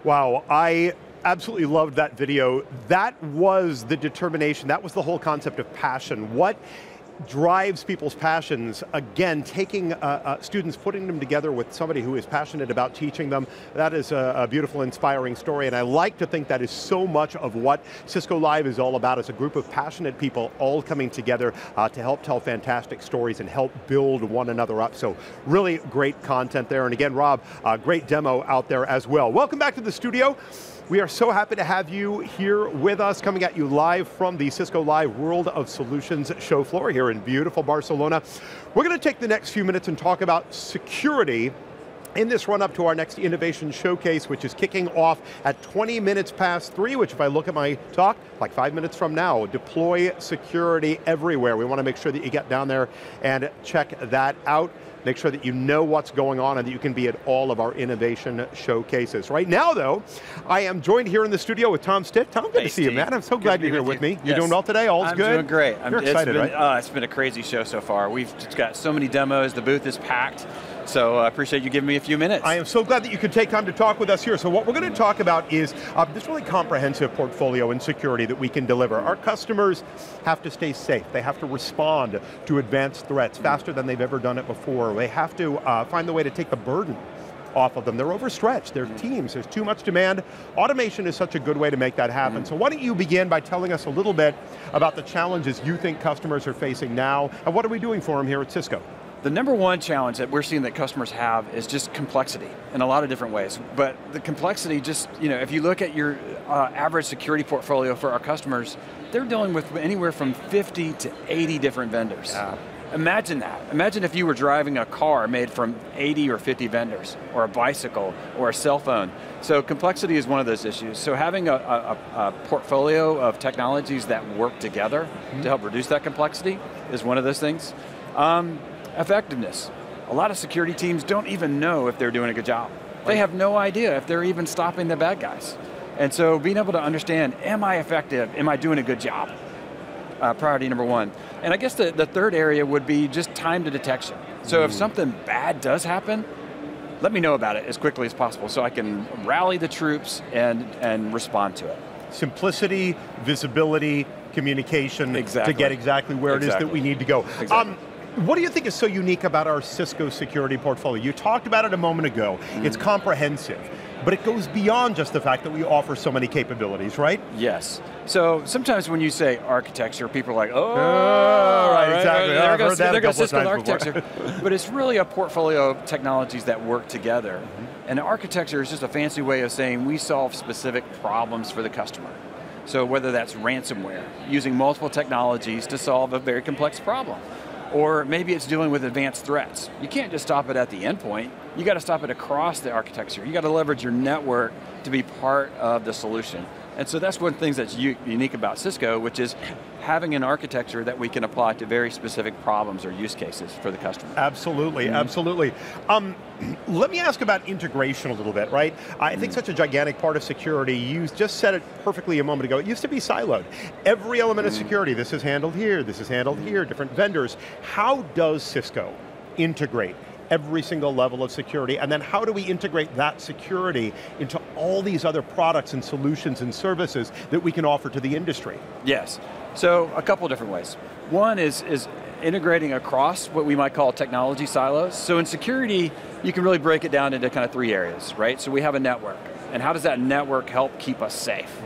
Wow, I absolutely loved that video. That was the determination, that was the whole concept of passion. What drives people's passions, again, taking students, putting them together with somebody who is passionate about teaching them, that is a beautiful, inspiring story, and I like to think that is so much of what Cisco Live is all about, is a group of passionate people all coming together to help tell fantastic stories and help build one another up. So really great content there, and again, Rob, great demo out there as well. Welcome back to the studio. We are so happy to have you here with us, coming at you live from the Cisco Live World of Solutions show floor here in beautiful Barcelona. We're going to take the next few minutes and talk about security in this run up to our next innovation showcase, which is kicking off at 20 minutes past 3, which if I look at my talk, like 5 minutes from now, deploy security everywhere. We want to make sure that you get down there and check that out. Make sure that you know what's going on and that you can be at all of our innovation showcases. Right now though, I am joined here in the studio with Tom Stitt. Tom, good to see you, man. I'm so glad you're here with me. You're doing well today, all's good? I'm doing great. You're excited, right? It's been a crazy show so far. We've just got so many demos, the booth is packed. So I appreciate you giving me a few minutes. I am so glad that you could take time to talk with us here. So what we're going to talk about is this really comprehensive portfolio in security that we can deliver. Our customers have to stay safe. They have to respond to advanced threats faster than they've ever done it before. They have to find the way to take the burden off of them. They're overstretched, their teams, there's too much demand. Automation is such a good way to make that happen. So why don't you begin by telling us a little bit about the challenges you think customers are facing now, and what are we doing for them here at Cisco? The number one challenge that we're seeing that customers have is just complexity in a lot of different ways. But the complexity just, if you look at your average security portfolio for our customers, they're dealing with anywhere from 50 to 80 different vendors. Yeah. Imagine that. Imagine if you were driving a car made from 80 or 50 vendors, or a bicycle, or a cell phone. So complexity is one of those issues. So having a portfolio of technologies that work together to help reduce that complexity is one of those things. Effectiveness. A lot of security teams don't even know if they're doing a good job. They have no idea if they're even stopping the bad guys. And so being able to understand, am I effective? Am I doing a good job? Priority number one. And I guess the third area would be just time to detection. So if something bad does happen, let me know about it as quickly as possible so I can rally the troops and respond to it. Simplicity, visibility, communication to get exactly where it is that we need to go. Exactly. What do you think is so unique about our Cisco security portfolio? You talked about it a moment ago. It's comprehensive, but it goes beyond just the fact that we offer so many capabilities, right? Yes. So sometimes when you say architecture, people are like, oh, right, exactly. There goes Cisco architecture. But it's really a portfolio of technologies that work together. And architecture is just a fancy way of saying we solve specific problems for the customer. So whether that's ransomware, using multiple technologies to solve a very complex problem. Or maybe it's dealing with advanced threats. You can't just stop it at the endpoint. You got to stop it across the architecture. You got to leverage your network to be part of the solution. And so that's one of the things that's unique about Cisco, which is having an architecture that we can apply to very specific problems or use cases for the customer. Absolutely, absolutely. Let me ask about integration a little bit, right? I think such a gigantic part of security, you just said it perfectly a moment ago, it used to be siloed. Every element of security, this is handled here, this is handled here, different vendors. How does Cisco integrate every single level of security, and then how do we integrate that security into all these other products and solutions and services that we can offer to the industry? Yes, so a couple different ways. One is integrating across what we might call technology silos. So in security, you can really break it down into kind of three areas, right? So we have a network, and how does that network help keep us safe?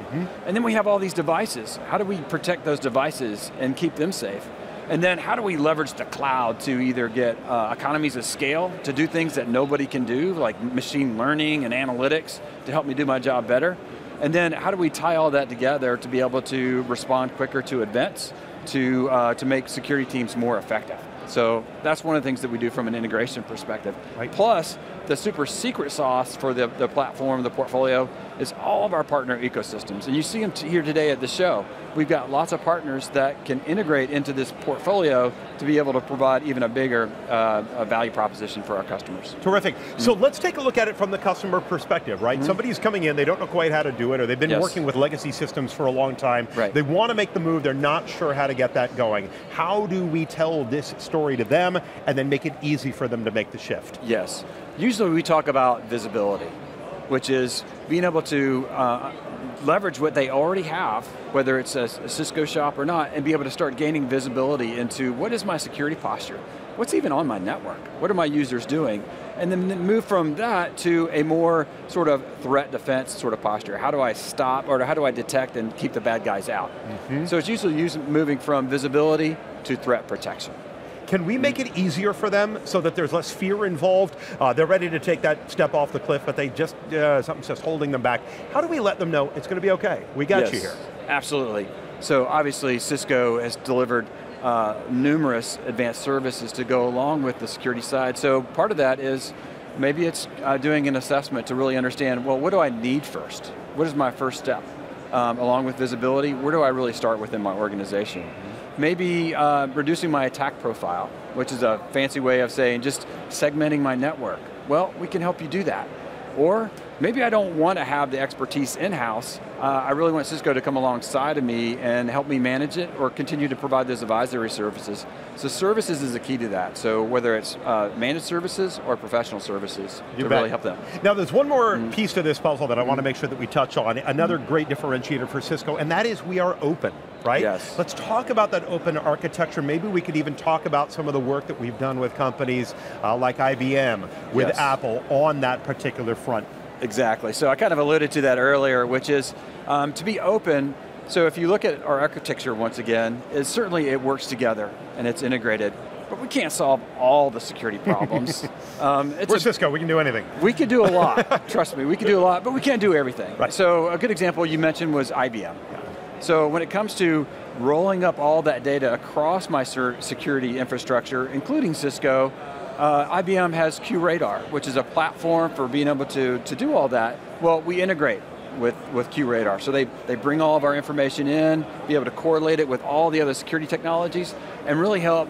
And then we have all these devices. How do we protect those devices and keep them safe? And then how do we leverage the cloud to either get economies of scale to do things that nobody can do, like machine learning and analytics to help me do my job better? And then how do we tie all that together to be able to respond quicker to events to make security teams more effective? So that's one of the things that we do from an integration perspective. Right. Plus, the super secret sauce for the platform, the portfolio, is all of our partner ecosystems. And you see them here today at the show. We've got lots of partners that can integrate into this portfolio to be able to provide even a bigger value proposition for our customers. Terrific. So let's take a look at it from the customer perspective, right? Somebody's coming in, they don't know quite how to do it, or they've been working with legacy systems for a long time. Right. They want to make the move, they're not sure how to get that going. How do we tell this story to them and then make it easy for them to make the shift? Yes. Usually we talk about visibility. which is being able to leverage what they already have, whether it's a Cisco shop or not, and be able to start gaining visibility into what is my security posture? What's even on my network? What are my users doing? And then move from that to a more sort of threat defense sort of posture. How do I stop, or how do I detect and keep the bad guys out? So it's usually moving from visibility to threat protection. Can we make it easier for them so that there's less fear involved? They're ready to take that step off the cliff, but they just, something's just holding them back. How do we let them know it's going to be okay? We got you here. Absolutely. So obviously Cisco has delivered numerous advanced services to go along with the security side. So part of that is maybe it's doing an assessment to really understand, well, what do I need first? What is my first step? Along with visibility, where do I really start within my organization? Maybe reducing my attack profile, which is a fancy way of saying just segmenting my network. Well, we can help you do that. Or maybe I don't want to have the expertise in-house. I really want Cisco to come alongside of me and help me manage it or continue to provide those advisory services. So services is the key to that. So whether it's managed services or professional services to really help them. Now there's one more piece to this puzzle that I want to make sure that we touch on. Another great differentiator for Cisco, and that is we are open, right? Yes. Let's talk about that open architecture. Maybe we could even talk about some of the work that we've done with companies like IBM, with Apple on that particular front. Exactly, so I kind of alluded to that earlier, which is to be open. So if you look at our architecture once again, certainly it works together and it's integrated, but we can't solve all the security problems. We're Cisco, we can do anything. We can do a lot, trust me, we can do a lot, but we can't do everything. Right. So a good example you mentioned was IBM. So when it comes to rolling up all that data across my security infrastructure, including Cisco, IBM has QRadar, which is a platform for being able to do all that. Well, we integrate with QRadar. So they bring all of our information in, be able to correlate it with all the other security technologies, and really help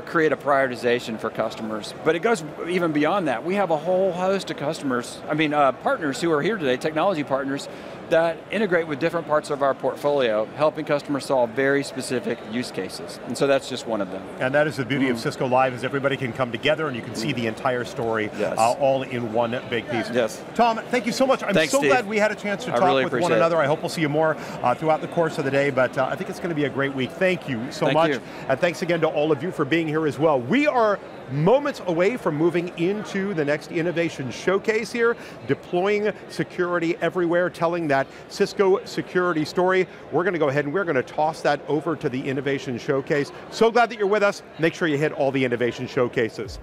create a prioritization for customers. But it goes even beyond that. We have a whole host of partners who are here today, technology partners, that integrate with different parts of our portfolio, helping customers solve very specific use cases. And so that's just one of them. And that is the beauty of Cisco Live, is everybody can come together and you can see the entire story all in one big piece. Yes. Tom, thank you so much. I'm so glad we had a chance to talk with one another. I hope we'll see you more throughout the course of the day, but I think it's going to be a great week. Thank you so much. And thanks again to all of you for being here as well. We are moments away from moving into the next innovation showcase here, deploying security everywhere, telling that Cisco security story. We're going to go ahead and we're going to toss that over to the innovation showcase. So glad that you're with us. Make sure you hit all the innovation showcases.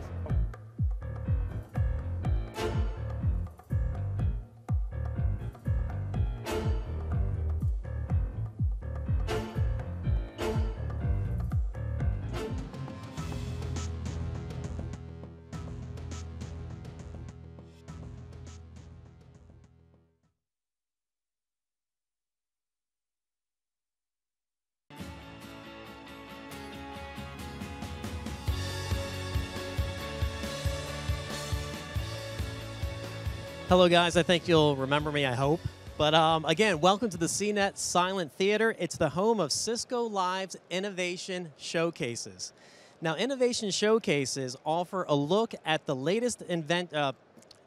Hello guys, I think you'll remember me, I hope. But again, welcome to the CNET Silent Theater. It's the home of Cisco Live's Innovation Showcases. Now, Innovation Showcases offer a look at the latest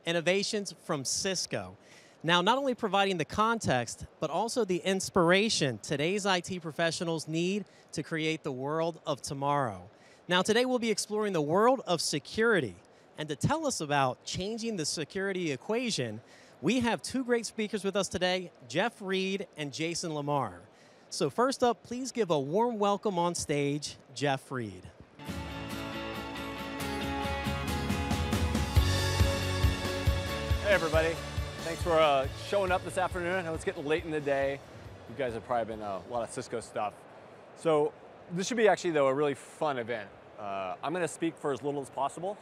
innovations from Cisco. Now, not only providing the context, but also the inspiration today's IT professionals need to create the world of tomorrow. Now, today we'll be exploring the world of security. And to tell us about changing the security equation, we have two great speakers with us today, Jeff Reed and Jason Lamar. So first up, please give a warm welcome on stage, Jeff Reed. Hey everybody, thanks for showing up this afternoon. I know it's getting late in the day. You guys have probably been a lot of Cisco stuff. So this should be actually, though, a really fun event. I'm going to speak for as little as possible.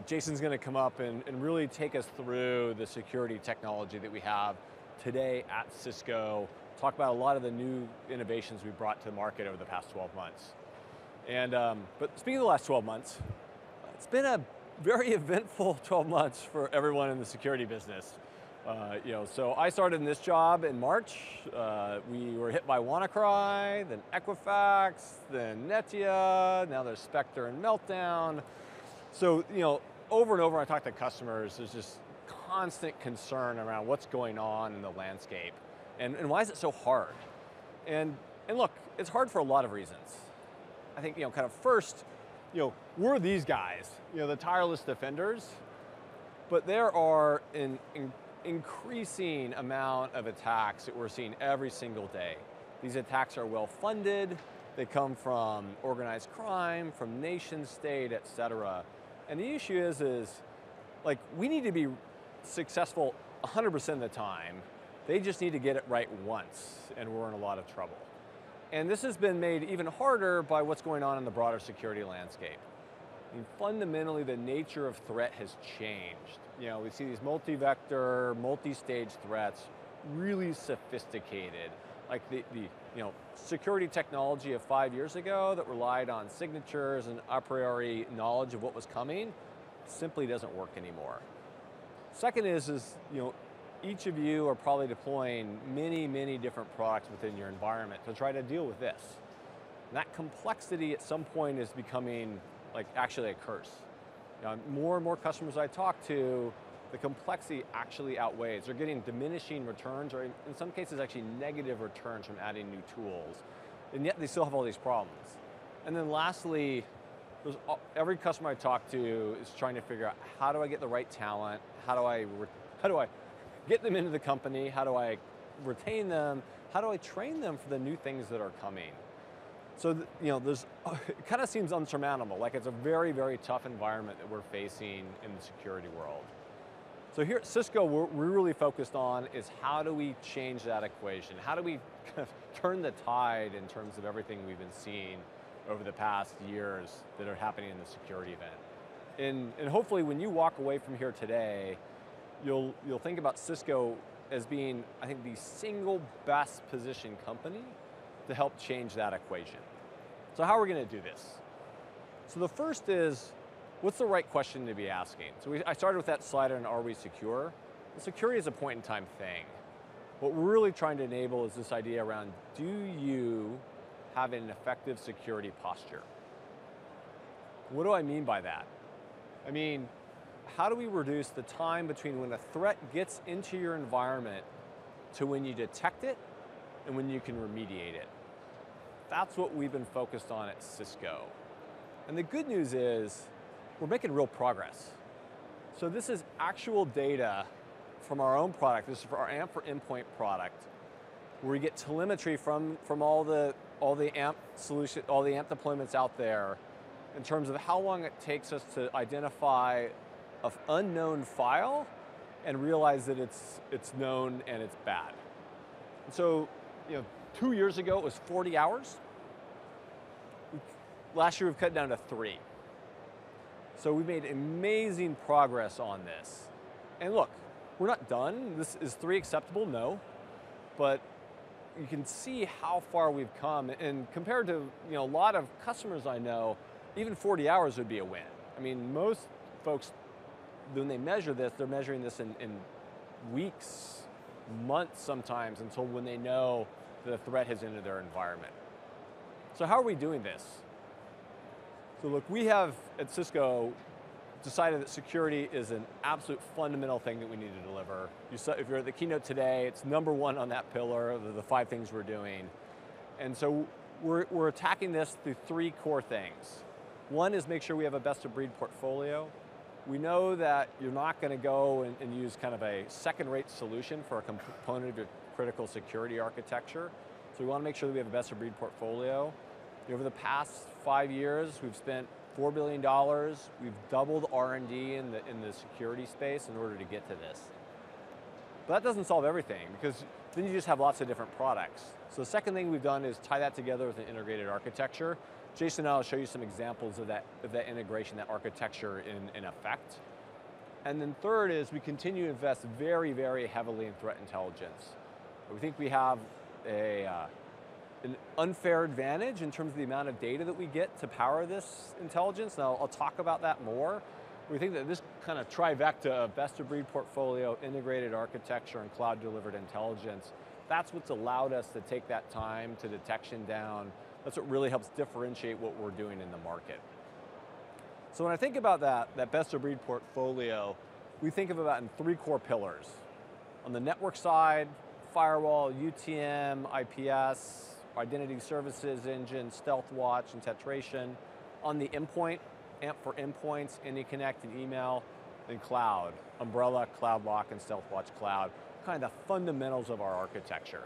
Jason's going to come up and really take us through the security technology that we have today at Cisco, talk about a lot of the new innovations we brought to the market over the past 12 months. And, but speaking of the last 12 months, it's been a very eventful 12 months for everyone in the security business. So I started in this job in March. We were hit by WannaCry, then Equifax, then Netia, now there's Spectre and Meltdown. So, over and over I talk to customers, there's just constant concern around what's going on in the landscape, and why is it so hard? And look, it's hard for a lot of reasons. I think, kind of first, we're these guys, the tireless defenders, but there are an increasing amount of attacks that we're seeing every single day. These attacks are well funded, they come from organized crime, from nation state, et cetera. And the issue is like, we need to be successful 100% of the time. They just need to get it right once, and we're in a lot of trouble. And this has been made even harder by what's going on in the broader security landscape. I mean, fundamentally, the nature of threat has changed. We see these multi-vector, multi-stage threats, really sophisticated. Like the security technology of 5 years ago that relied on signatures and a priori knowledge of what was coming simply doesn't work anymore. Second is each of you are probably deploying many different products within your environment to try to deal with this. And that complexity at some point is becoming like actually a curse. More and more customers I talk to, the complexity actually outweighs. They're getting diminishing returns, or in some cases actually negative returns from adding new tools. And yet they still have all these problems. And then lastly, every customer I talk to is trying to figure out, how do I get the right talent? How do I get them into the company? How do I retain them? How do I train them for the new things that are coming? So, it kind of seems unsurmountable, like it's a very tough environment that we're facing in the security world. So here at Cisco, we're really focused on is how do we change that equation? How do we kind of turn the tide in terms of everything we've been seeing over the past years that are happening in the security event? And hopefully when you walk away from here today, you'll think about Cisco as being, I think, the single best positioned company to help change that equation. So how are we going to do this? So the first is, what's the right question to be asking? So I started with that slide on are we secure? Well, security is a point in time thing. What we're really trying to enable is this idea around, do you have an effective security posture? What do I mean by that? I mean, how do we reduce the time between when a threat gets into your environment to when you detect it and when you can remediate it? That's what we've been focused on at Cisco. And the good news is we're making real progress. So this is actual data from our own product. This is for our AMP for Endpoint product, where we get telemetry from all the AMP solution, all the AMP deployments out there, in terms of how long it takes us to identify an unknown file and realize that it's known and it's bad. And so, 2 years ago it was 40 hours. Last year we've cut down to 3. So we've made amazing progress on this. And look, we're not done. Is 3 acceptable? No. But you can see how far we've come. And compared to a lot of customers I know, even 40 hours would be a win. I mean, most folks, when they measure this, they're measuring this in weeks, months sometimes, until when they know that a threat has entered their environment. So how are we doing this? So look, we have at Cisco decided that security is an absolute fundamental thing that we need to deliver. If you're at the keynote today, it's #1 on that pillar of the 5 things we're doing. And so we're attacking this through 3 core things. One is make sure we have a best of breed portfolio. We know that you're not going to go and use kind of a second-rate solution for a component of your critical security architecture. So we want to make sure that we have a best of breed portfolio. Over the past 5 years, we've spent $4 billion. We've doubled R&D in the security space in order to get to this. But that doesn't solve everything, because then you just have lots of different products. So the second thing we've done is tie that together with an integrated architecture. Jason and I will show you some examples of that integration, that architecture in effect. And then third is we continue to invest very heavily in threat intelligence. We think we have an unfair advantage in terms of the amount of data that we get to power this intelligence. Now, I'll talk about that more. We think that this kind of trifecta of best-of-breed portfolio, integrated architecture, and cloud-delivered intelligence, that's what's allowed us to take that time to detection down. That's what really helps differentiate what we're doing in the market. So when I think about that best-of-breed portfolio, we think of about in 3 core pillars. On the network side, firewall, UTM, IPS, identity services engine, stealth watch, and tetration. On the endpoint, AMP for endpoints, AnyConnect and email, then cloud, Umbrella, Cloud Lock, and Stealth Watch Cloud, kind of the fundamentals of our architecture.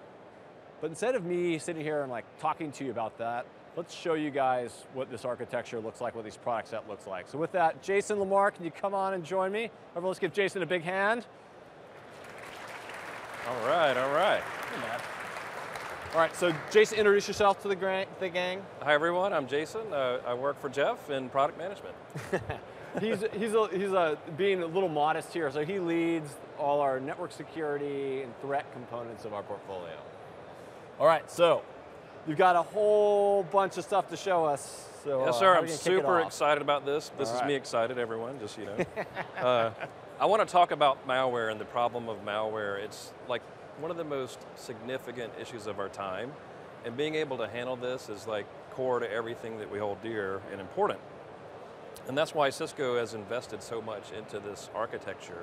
But instead of me sitting here and like talking to you about that, let's show you guys what this architecture looks like, what these product set looks like. So with that, Jason Lamar, can you come on and join me? Everyone, let's give Jason a big hand. All right, all right. Hey, man. All right, so Jason, introduce yourself to the gang. Hi everyone, I'm Jason. I work for Jeff in product management. he's being a little modest here, so he leads all our network security and threat components of our portfolio. All right, so you've got a whole bunch of stuff to show us. So, yes, sir. I'm super excited about this. This is me excited, everyone, just so you know. I want to talk about malware and the problem of malware. It's like one of the most significant issues of our time, and being able to handle this is like core to everything that we hold dear and important. And that's why Cisco has invested so much into this architecture.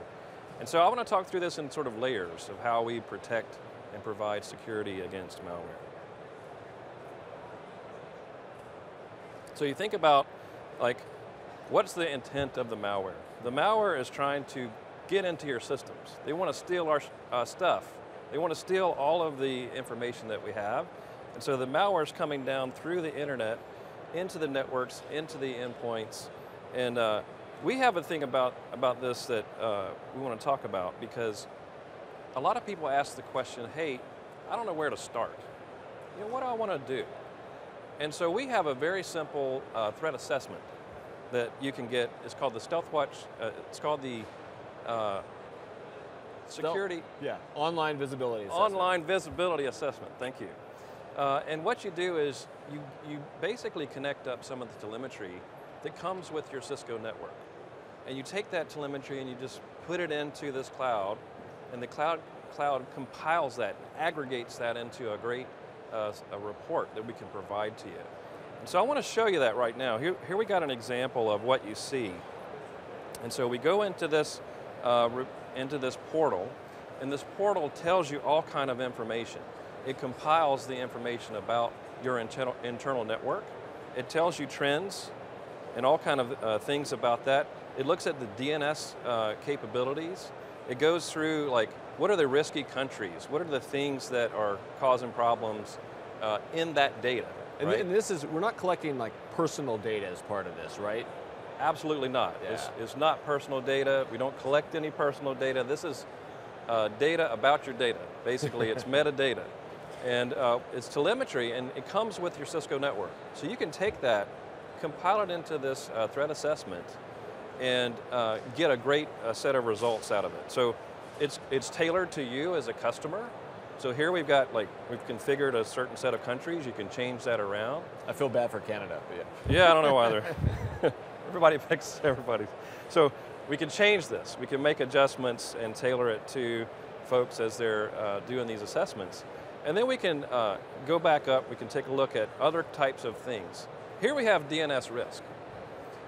And so I want to talk through this in sort of layers of how we protect and provide security against malware. So you think about, like, what's the intent of the malware? The malware is trying to get into your systems. They want to steal our stuff. They want to steal all of the information that we have. And so the malware is coming down through the internet, into the networks, into the endpoints. And we have a thing about this that we want to talk about, because a lot of people ask the question, hey, I don't know where to start. You know, what do I want to do? And so we have a very simple threat assessment that you can get. It's called the Stealth Watch. It's called the Security. Online visibility assessment. Online visibility assessment, thank you. And what you do is you basically connect up some of the telemetry that comes with your Cisco network. And you take that telemetry and you just put it into this cloud, and the cloud compiles that, aggregates that into a great a report that we can provide to you. And so I want to show you that right now. Here we got an example of what you see. And so we go into this portal, and this portal tells you all kind of information. It compiles the information about your internal network. It tells you trends and all kind of things about that. It looks at the DNS capabilities. It goes through, like, what are the risky countries? What are the things that are causing problems in that data? Right? And this is, we're not collecting like personal data as part of this, right? Absolutely not. Yeah. It's not personal data. We don't collect any personal data. This is data about your data. Basically, it's metadata. And it's telemetry, and it comes with your Cisco network. So you can take that, compile it into this threat assessment, and get a great set of results out of it. So it's tailored to you as a customer. So here we've configured a certain set of countries. You can change that around. I feel bad for Canada, but yeah. Yeah, I don't know either. Everybody picks everybody. So we can change this. We can make adjustments and tailor it to folks as they're doing these assessments. And then we can go back up. We can take a look at other types of things. Here we have DNS risk.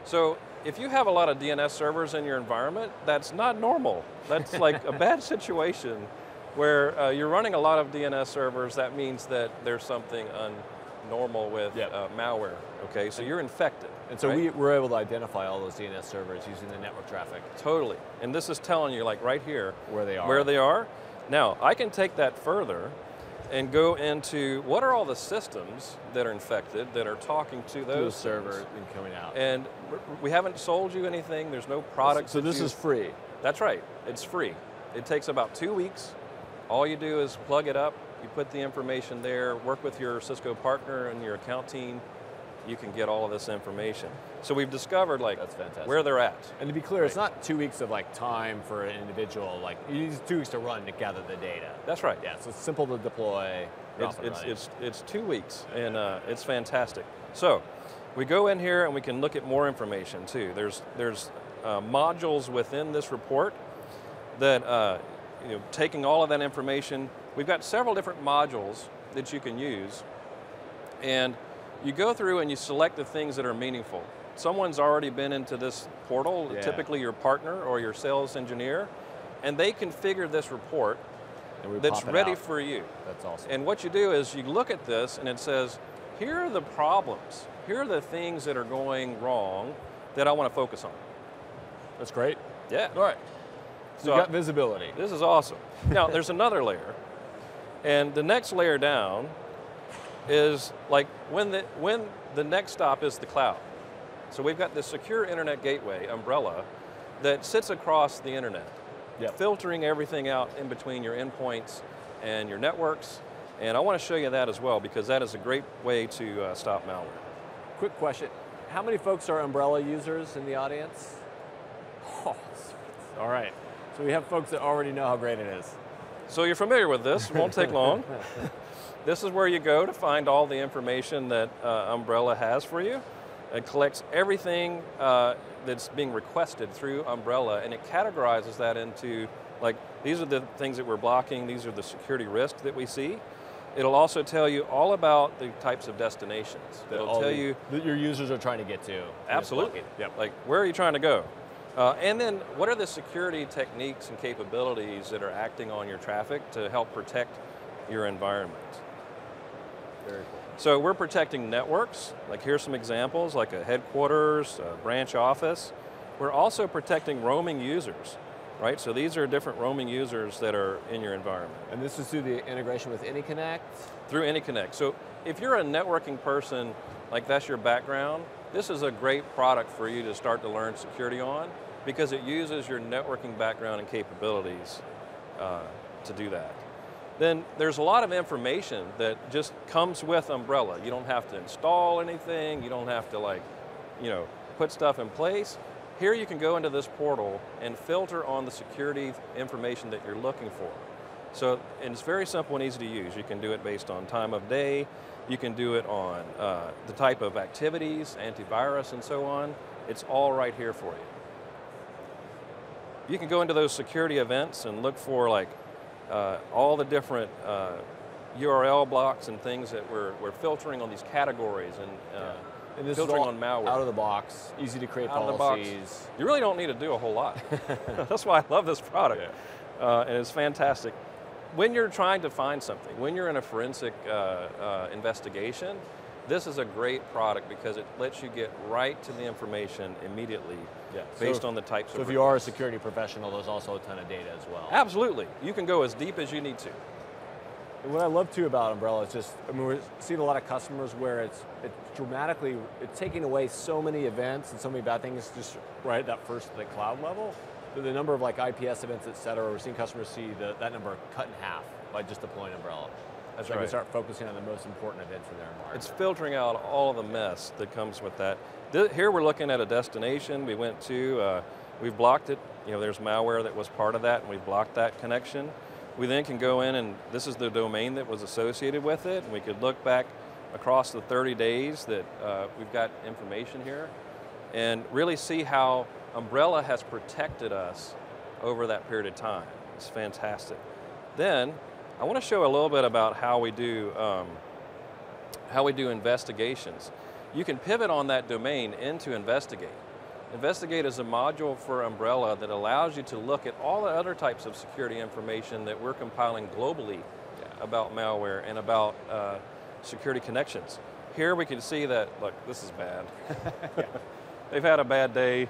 So if you have a lot of DNS servers in your environment, that's not normal. That's like a bad situation where you're running a lot of DNS servers. That means that there's something normal with malware, okay? So you're infected. And so right? we're able to identify all those DNS servers using the network traffic. Totally, and this is telling you, like right here, where they are. Where they are. Now, I can take that further and go into what are all the systems that are infected that are talking to those servers and coming out. And we haven't sold you anything, there's no products. So this is free? That's right, it's free. It takes about 2 weeks. All you do is plug it up, you put the information there, work with your Cisco partner and your account team, you can get all of this information. So we've discovered that's fantastic. Where they're at. And to be clear, it's not 2 weeks of like time for an individual, like you need 2 weeks to run to gather the data. That's right. Yeah, so it's simple to deploy. It's 2 weeks, and it's fantastic. So we go in here and we can look at more information too. There's modules within this report that taking all of that information. We've got several different modules that you can use, and you go through and you select the things that are meaningful someone's already been into this portal, Yeah. typically your partner or your sales engineer, and they configure this report And we that's pop it ready out. for you. That's awesome. And what you do is you look at this and it says, here are the problems, here are the things that are going wrong that I want to focus on. That's great. Yeah. All right. So you got visibility. This is awesome. Now, there's another layer, and the next layer down is like when the next stop is the cloud. So we've got this secure internet gateway umbrella that sits across the internet, Yep. filtering everything out in between your endpoints and your networks. And I want to show you that as well, because that is a great way to stop malware. Quick question. How many folks are Umbrella users in the audience? Oh, sweet. All right. So we have folks that already know how great it is. So you're familiar with this, it won't take long. This is where you go to find all the information that Umbrella has for you. It collects everything that's being requested through Umbrella, and it categorizes that into, like, these are the things that we're blocking, these are the security risks that we see. It'll also tell you all about the types of destinations. It'll tell you that your users are trying to get to. absolutely, Yep. like, where are you trying to go? And then what are the security techniques and capabilities that are acting on your traffic to help protect your environment? Very cool. So we're protecting networks, like here's some examples, like a headquarters, a branch office. We're also protecting roaming users, right? So these are different roaming users that are in your environment. And this is through the integration with AnyConnect? Through AnyConnect. So if you're a networking person, like that's your background, this is a great product for you to start to learn security on, because it uses your networking background and capabilities to do that. Then there's a lot of information that just comes with Umbrella. You don't have to install anything, you don't have to, like, you know, put stuff in place. Here you can go into this portal and filter on the security information that you're looking for. So, and it's very simple and easy to use. You can do it based on time of day, you can do it on the type of activities, antivirus and so on. It's all right here for you. You can go into those security events and look for, like, all the different URL blocks and things that we're filtering on these categories and this filtering is all on malware. Out of the box, easy to create Out of the policies. box. You really don't need to do a whole lot. That's why I love this product. Yeah. And it's fantastic. When you're trying to find something, when you're in a forensic investigation, this is a great product because it lets you get right to the information immediately based on the types of So if you are a security professional, there's also a ton of data as well. Absolutely. You can go as deep as you need to. And what I love too about Umbrella is just, I mean, we're seeing a lot of customers where it's taking away so many events and so many bad things just right at that first, the cloud level. The number of, like, IPS events, et cetera, we're seeing customers see that number cut in half by just deploying Umbrella. That's so right. They can start focusing on the most important events in their environment. It's filtering out all of the mess that comes with that. Here we're looking at a destination we went to, we've blocked it. You know, there's malware that was part of that, and we blocked that connection. We then can go in, and this is the domain that was associated with it, and we could look back across the 30 days that we've got information here, and really see how Umbrella has protected us over that period of time. It's fantastic. Then, I want to show a little bit about how we do investigations. You can pivot on that domain into Investigate. Investigate is a module for Umbrella that allows you to look at all the other types of security information that we're compiling globally about malware and about security connections. Here we can see that, look, this is bad. They've had a bad day,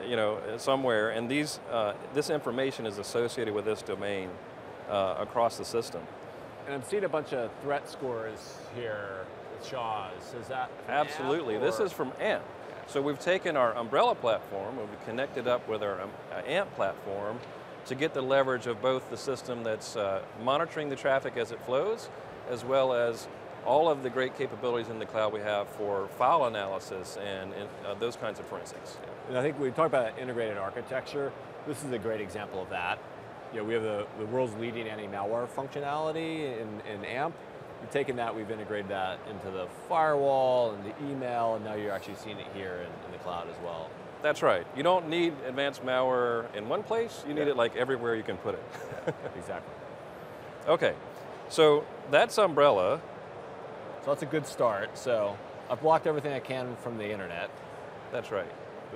you know, somewhere, and this information is associated with this domain across the system. And I'm seeing a bunch of threat scores here with Shaw's. Is that from Absolutely. AMP, This is from AMP. So we've taken our Umbrella platform and we've connected up with our AMP platform to get the leverage of both the system that's monitoring the traffic as it flows, as well as all of the great capabilities in the cloud we have for file analysis and those kinds of forensics. And I think we talked about integrated architecture. This is a great example of that. You know, we have the world's leading anti-malware functionality in AMP. We've taken that, we've integrated that into the firewall and the email, and now you're actually seeing it here in the cloud as well. That's right. You don't need advanced malware in one place, you need it like everywhere you can put it. Exactly. Okay, so that's Umbrella. So that's a good start. So I've blocked everything I can from the internet. That's right.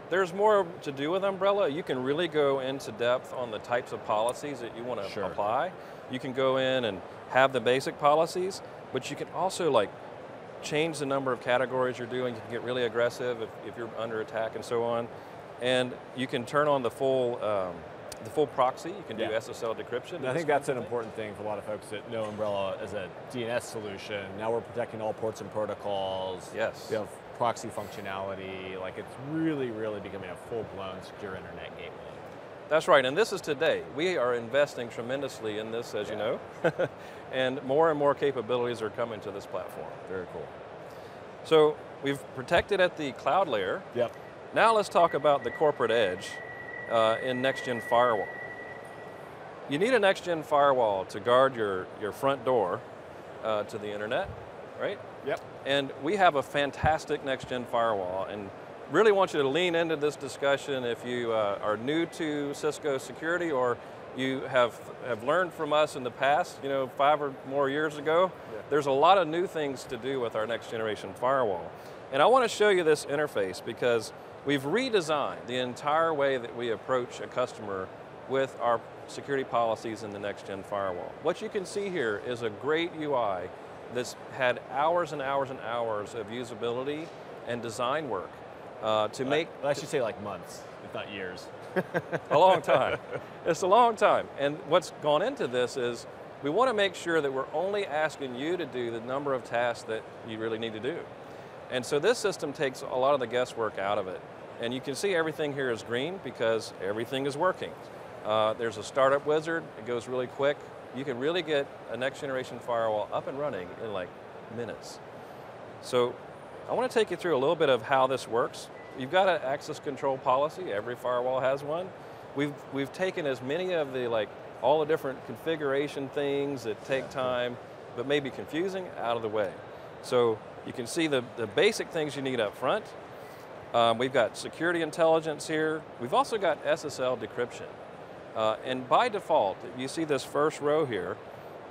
There's more to do with Umbrella. You can really go into depth on the types of policies that you want to apply. You can go in and have the basic policies, but you can also like change the number of categories you're doing. You can get really aggressive if you're under attack and so on. And you can turn on the full proxy. You can do SSL decryption. And I think that's an important thing for a lot of folks that know Umbrella as a DNS solution. Now we're protecting all ports and protocols. Yes. We have proxy functionality. Like it's really, really becoming a full-blown secure internet gateway. That's right, and this is today. We are investing tremendously in this, as you know, and more capabilities are coming to this platform. Very cool. So we've protected at the cloud layer. Yep. Now let's talk about the corporate edge in next-gen firewall. You need a next-gen firewall to guard your front door to the internet, right? Yep. And we have a fantastic next-gen firewall, and really want you to lean into this discussion if you are new to Cisco security or you have learned from us in the past, 5 or more years ago. Yeah. There's a lot of new things to do with our next generation firewall. And I want to show you this interface because we've redesigned the entire way that we approach a customer with our security policies in the next gen firewall. What you can see here is a great UI that's had hours and hours and hours of usability and design work. To make... I should say like months, if not years. A long time. It's a long time. And what's gone into this is we want to make sure that we're only asking you to do the number of tasks that you really need to do. And so this system takes a lot of the guesswork out of it. And you can see everything here is green because everything is working. There's a startup wizard, it goes really quick. You can really get a next generation firewall up and running in like minutes. So I want to take you through a little bit of how this works. You've got an access control policy, every firewall has one. We've taken as many of the all the different configuration things that take time, but may be confusing, out of the way. So you can see the basic things you need up front. We've got security intelligence here. We've also got SSL decryption. And by default, you see this first row here,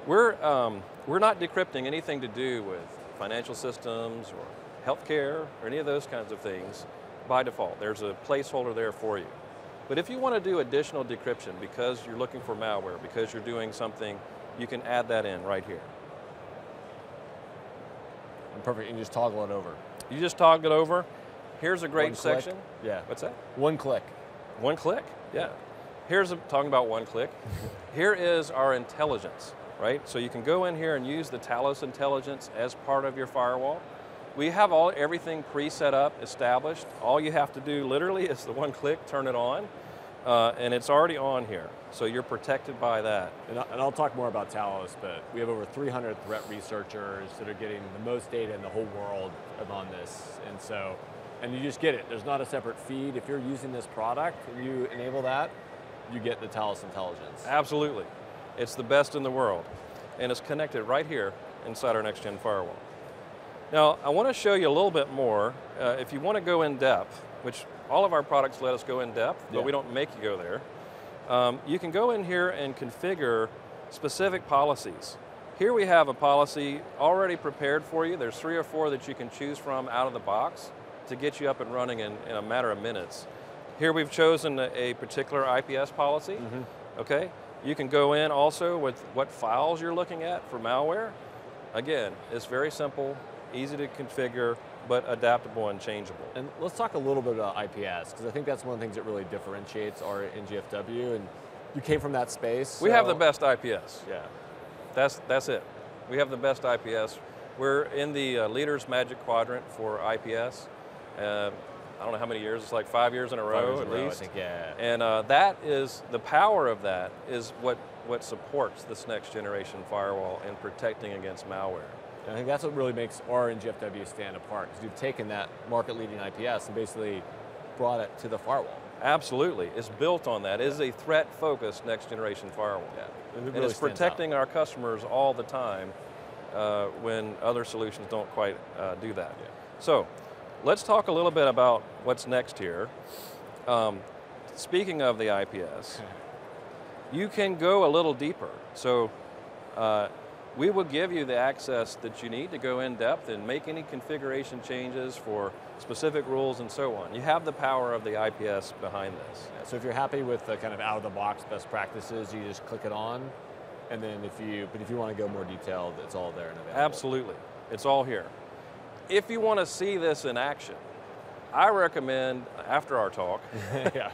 we're not decrypting anything to do with financial systems or healthcare or any of those kinds of things by default. There's a placeholder there for you. But if you want to do additional decryption because you're looking for malware, because you're doing something, you can add that in right here. Perfect, you can just toggle it over. You just toggle it over. Here's a great section. Yeah. What's that? One click. One click, yeah. Here's talking about one click. Here is our intelligence, right? So you can go in here and use the Talos intelligence as part of your firewall. We have everything pre-set up, established. All you have to do literally is the one click, turn it on, and it's already on here. So you're protected by that. And I'll talk more about Talos, but we have over 300 threat researchers that are getting the most data in the whole world on this. And you just get it. There's not a separate feed. If you're using this product and you enable that, you get the Talos intelligence. Absolutely. It's the best in the world. And it's connected right here inside our next-gen firewall. Now, I want to show you a little bit more. If you want to go in depth, which all of our products let us go in depth, but we don't make you go there. You can go in here and configure specific policies. Here we have a policy already prepared for you. There's 3 or 4 that you can choose from out of the box to get you up and running in a matter of minutes. Here we've chosen a particular IPS policy, okay? You can go in also with what files you're looking at for malware. Again, it's very simple, easy to configure, but adaptable and changeable. And let's talk a little bit about IPS, because I think that's one of the things that really differentiates our NGFW, and you came from that space. We have the best IPS. Yeah. That's it. We have the best IPS. We're in the Leaders Magic Quadrant for IPS. I don't know how many years, it's like 5 years in a row at least. I think, yeah. And that is, the power of that is what supports this next generation firewall and protecting against malware. And I think that's what really makes our NGFW stand apart, because you've taken that market-leading IPS and basically brought it to the firewall. Absolutely, it's built on that. It is a threat-focused next generation firewall. Yeah. And it's protecting our customers all the time when other solutions don't quite do that. Yeah. So, let's talk a little bit about what's next here. Speaking of the IPS, you can go a little deeper. So we will give you the access that you need to go in depth and make any configuration changes for specific rules and so on. You have the power of the IPS behind this. Yeah, so if you're happy with the kind of out-of-the-box best practices, you just click it on, and then if you want to go more detailed, it's all there and available. Absolutely, it's all here. If you want to see this in action, I recommend, after our talk, yeah.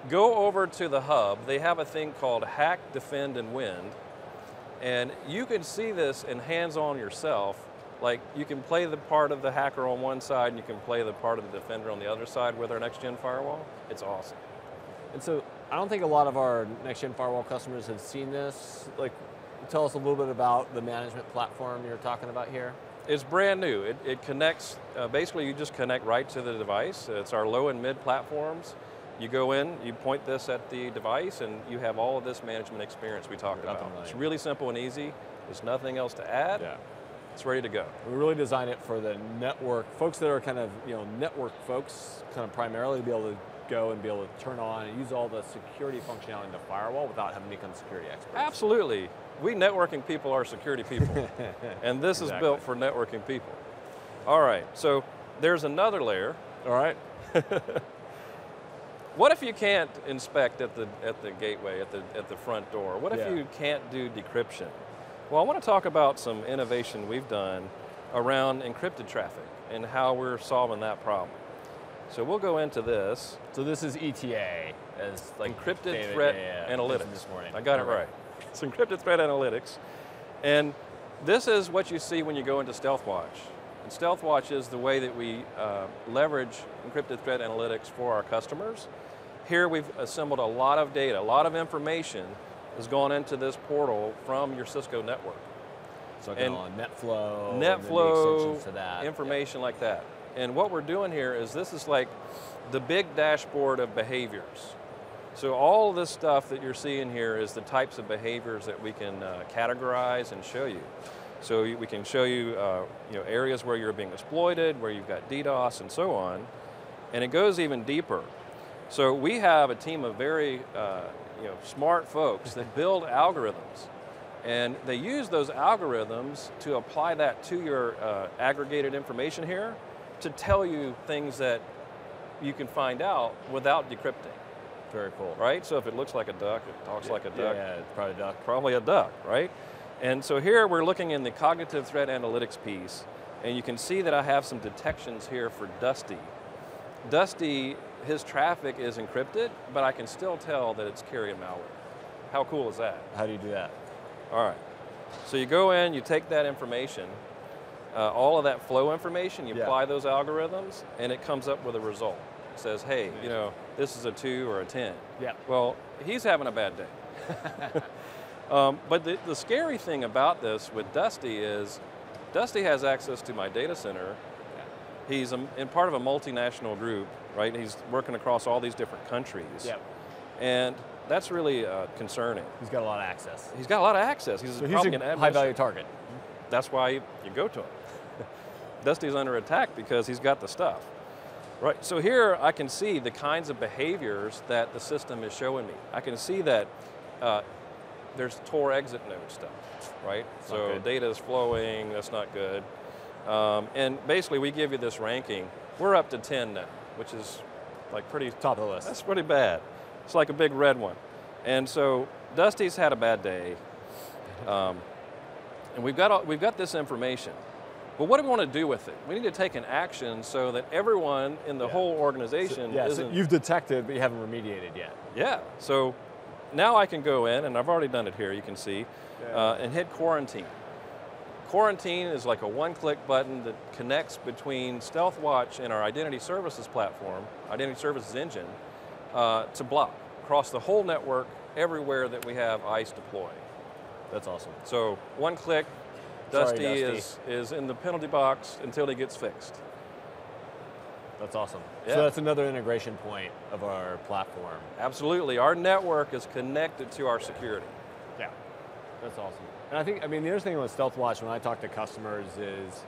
go over to the hub. They have a thing called Hack, Defend, and Win, and you can see this in hands-on yourself. Like, you can play the part of the hacker on one side, and you can play the part of the defender on the other side with our next-gen firewall. It's awesome. And so, I don't think a lot of our next-gen firewall customers have seen this. Like, tell us a little bit about the management platform you're talking about here. It's brand new. It connects, basically you just connect right to the device. It's our low and mid platforms. You go in, you point this at the device, and you have all of this management experience we talked about. It's really simple and easy. There's nothing else to add. Yeah. It's ready to go. We really designed it for the network, folks that are kind of, network folks, kind of primarily to be able to go and be able to turn on and use all the security functionality in the firewall without having to become security experts. Absolutely. We networking people are security people. And this is built for networking people. All right, so there's another layer. All right. What if you can't inspect at the gateway, at the front door? What if you can't do decryption? Well, I want to talk about some innovation we've done around encrypted traffic and how we're solving that problem. So we'll go into this. So this is ETA, as like encrypted threat analytics. This morning. I got it right. It's encrypted threat analytics, and this is what you see when you go into StealthWatch. And StealthWatch is the way that we leverage encrypted threat analytics for our customers. Here we've assembled a lot of data, a lot of information has gone into this portal from your Cisco network. So on NetFlow, NetFlow, to that. information like that. And what we're doing here is this is like the big dashboard of behaviors. So all of this stuff that you're seeing here is the types of behaviors that we can categorize and show you. So we can show you, areas where you're being exploited, where you've got DDoS and so on, and it goes even deeper. So we have a team of very smart folks that build algorithms, and they use those algorithms to apply that to your aggregated information here to tell you things that you can find out without decrypting. Very cool. Right? So if it looks like a duck, it talks like a duck. Yeah, it's probably a duck. Probably a duck, right? And so here we're looking in the cognitive threat analytics piece, and you can see that I have some detections here for Dusty. Dusty, his traffic is encrypted, but I can still tell that it's carrying malware. How cool is that? How do you do that? All right. So you go in, you take that information, all of that flow information, you apply those algorithms, and it comes up with a result. It says, hey, this is a 2 or a 10. Yeah. Well, he's having a bad day. But the scary thing about this with Dusty is, Dusty has access to my data center. Yeah. He's in part of a multinational group, right? He's working across all these different countries. Yep. And that's really concerning. He's got a lot of access. He's got a lot of access. He's probably a high-value target. That's why you go to him. Dusty's under attack because he's got the stuff. Right, so here I can see the kinds of behaviors that the system is showing me. I can see that there's Tor exit node stuff, right? So data is flowing, that's not good. And basically we give you this ranking. We're up to 10 now, which is like pretty top of the list. That's pretty bad. It's like a big red one. And so Dusty's had a bad day. And we've got this information. But what do we want to do with it? We need to take an action so that everyone in the whole organization isn't... So you've detected, but you haven't remediated yet. Yeah, so now I can go in, and I've already done it here, you can see, and hit quarantine. Quarantine is like a one-click button that connects between StealthWatch and our identity services platform, identity services engine, to block across the whole network, everywhere that we have ICE deployed. That's awesome. So one click, Dusty is in the penalty box until he gets fixed. That's awesome. Yeah. So that's another integration point of our platform. Absolutely. Our network is connected to our security. Yeah, that's awesome. And I think, the other thing with StealthWatch when I talk to customers is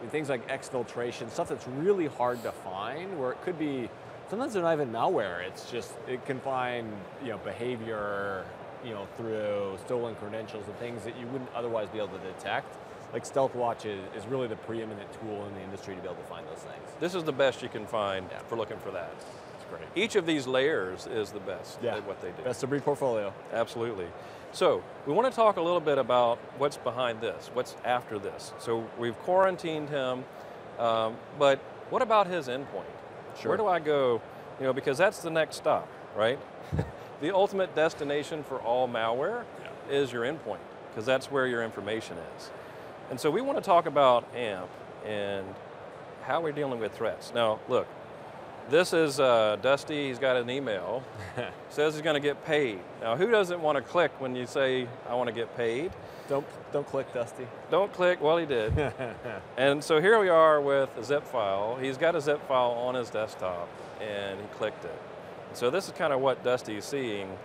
things like exfiltration, stuff that's really hard to find, where it could be, sometimes they're not even malware. It's just, it can find behavior through stolen credentials and things that you wouldn't otherwise be able to detect. like Stealth Watch is really the preeminent tool in the industry to be able to find those things. This is the best you can find for looking for that. That's great. Each of these layers is the best at what they do. Best of breed portfolio. Absolutely. So we want to talk a little bit about what's behind this, what's after this. So we've quarantined him, but what about his endpoint? Sure. Where do I go? You know, because that's the next stop, right? The ultimate destination for all malware is your endpoint, because that's where your information is. And so we want to talk about AMP and how we're dealing with threats. Now, look, this is Dusty. He's got an email. Says he's going to get paid. Now, who doesn't want to click when you say, I want to get paid? Don't click, Dusty. Don't click. Well, he did. And so here we are with a zip file. He's got a zip file on his desktop, and he clicked it. So this is kind of what Dusty is seeing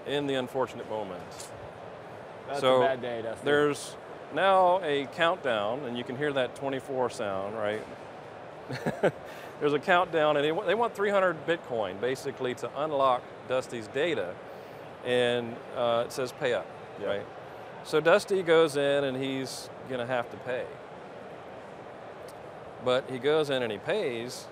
in the unfortunate moment. That's so a bad day, Dusty. There's now a countdown, and you can hear that 24 sound, right? There's a countdown, and they want 300 Bitcoin, basically, to unlock Dusty's data, and it says pay up, right? So Dusty goes in, and he's going to have to pay. But he goes in and he pays,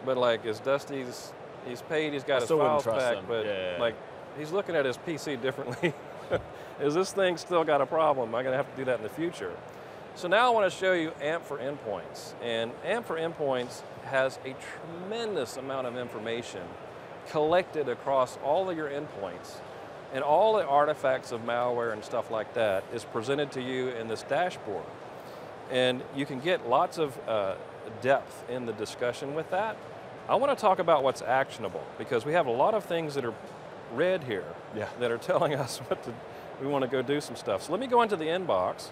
but like, is Dusty's, he's paid, he's got his files back, but like, he's looking at his PC differently. Is this thing still got a problem? Am I going to have to do that in the future? So now I want to show you AMP for Endpoints. And AMP for Endpoints has a tremendous amount of information collected across all of your endpoints. And all the artifacts of malware and stuff like that is presented to you in this dashboard. And you can get lots of depth in the discussion with that. I want to talk about what's actionable, because we have a lot of things that are red here that are telling us what to, we want to go do some stuff. So let me go into the inbox.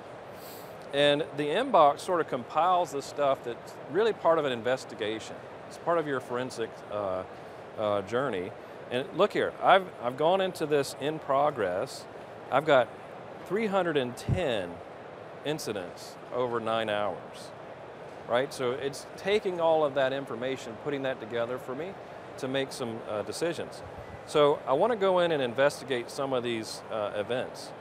And the inbox sort of compiles the stuff that's really part of an investigation. It's part of your forensic journey. And look here, I've gone into this in progress. I've got 310 incidents over 9 hours, right? So it's taking all of that information, putting that together for me to make some decisions. So I want to go in and investigate some of these events.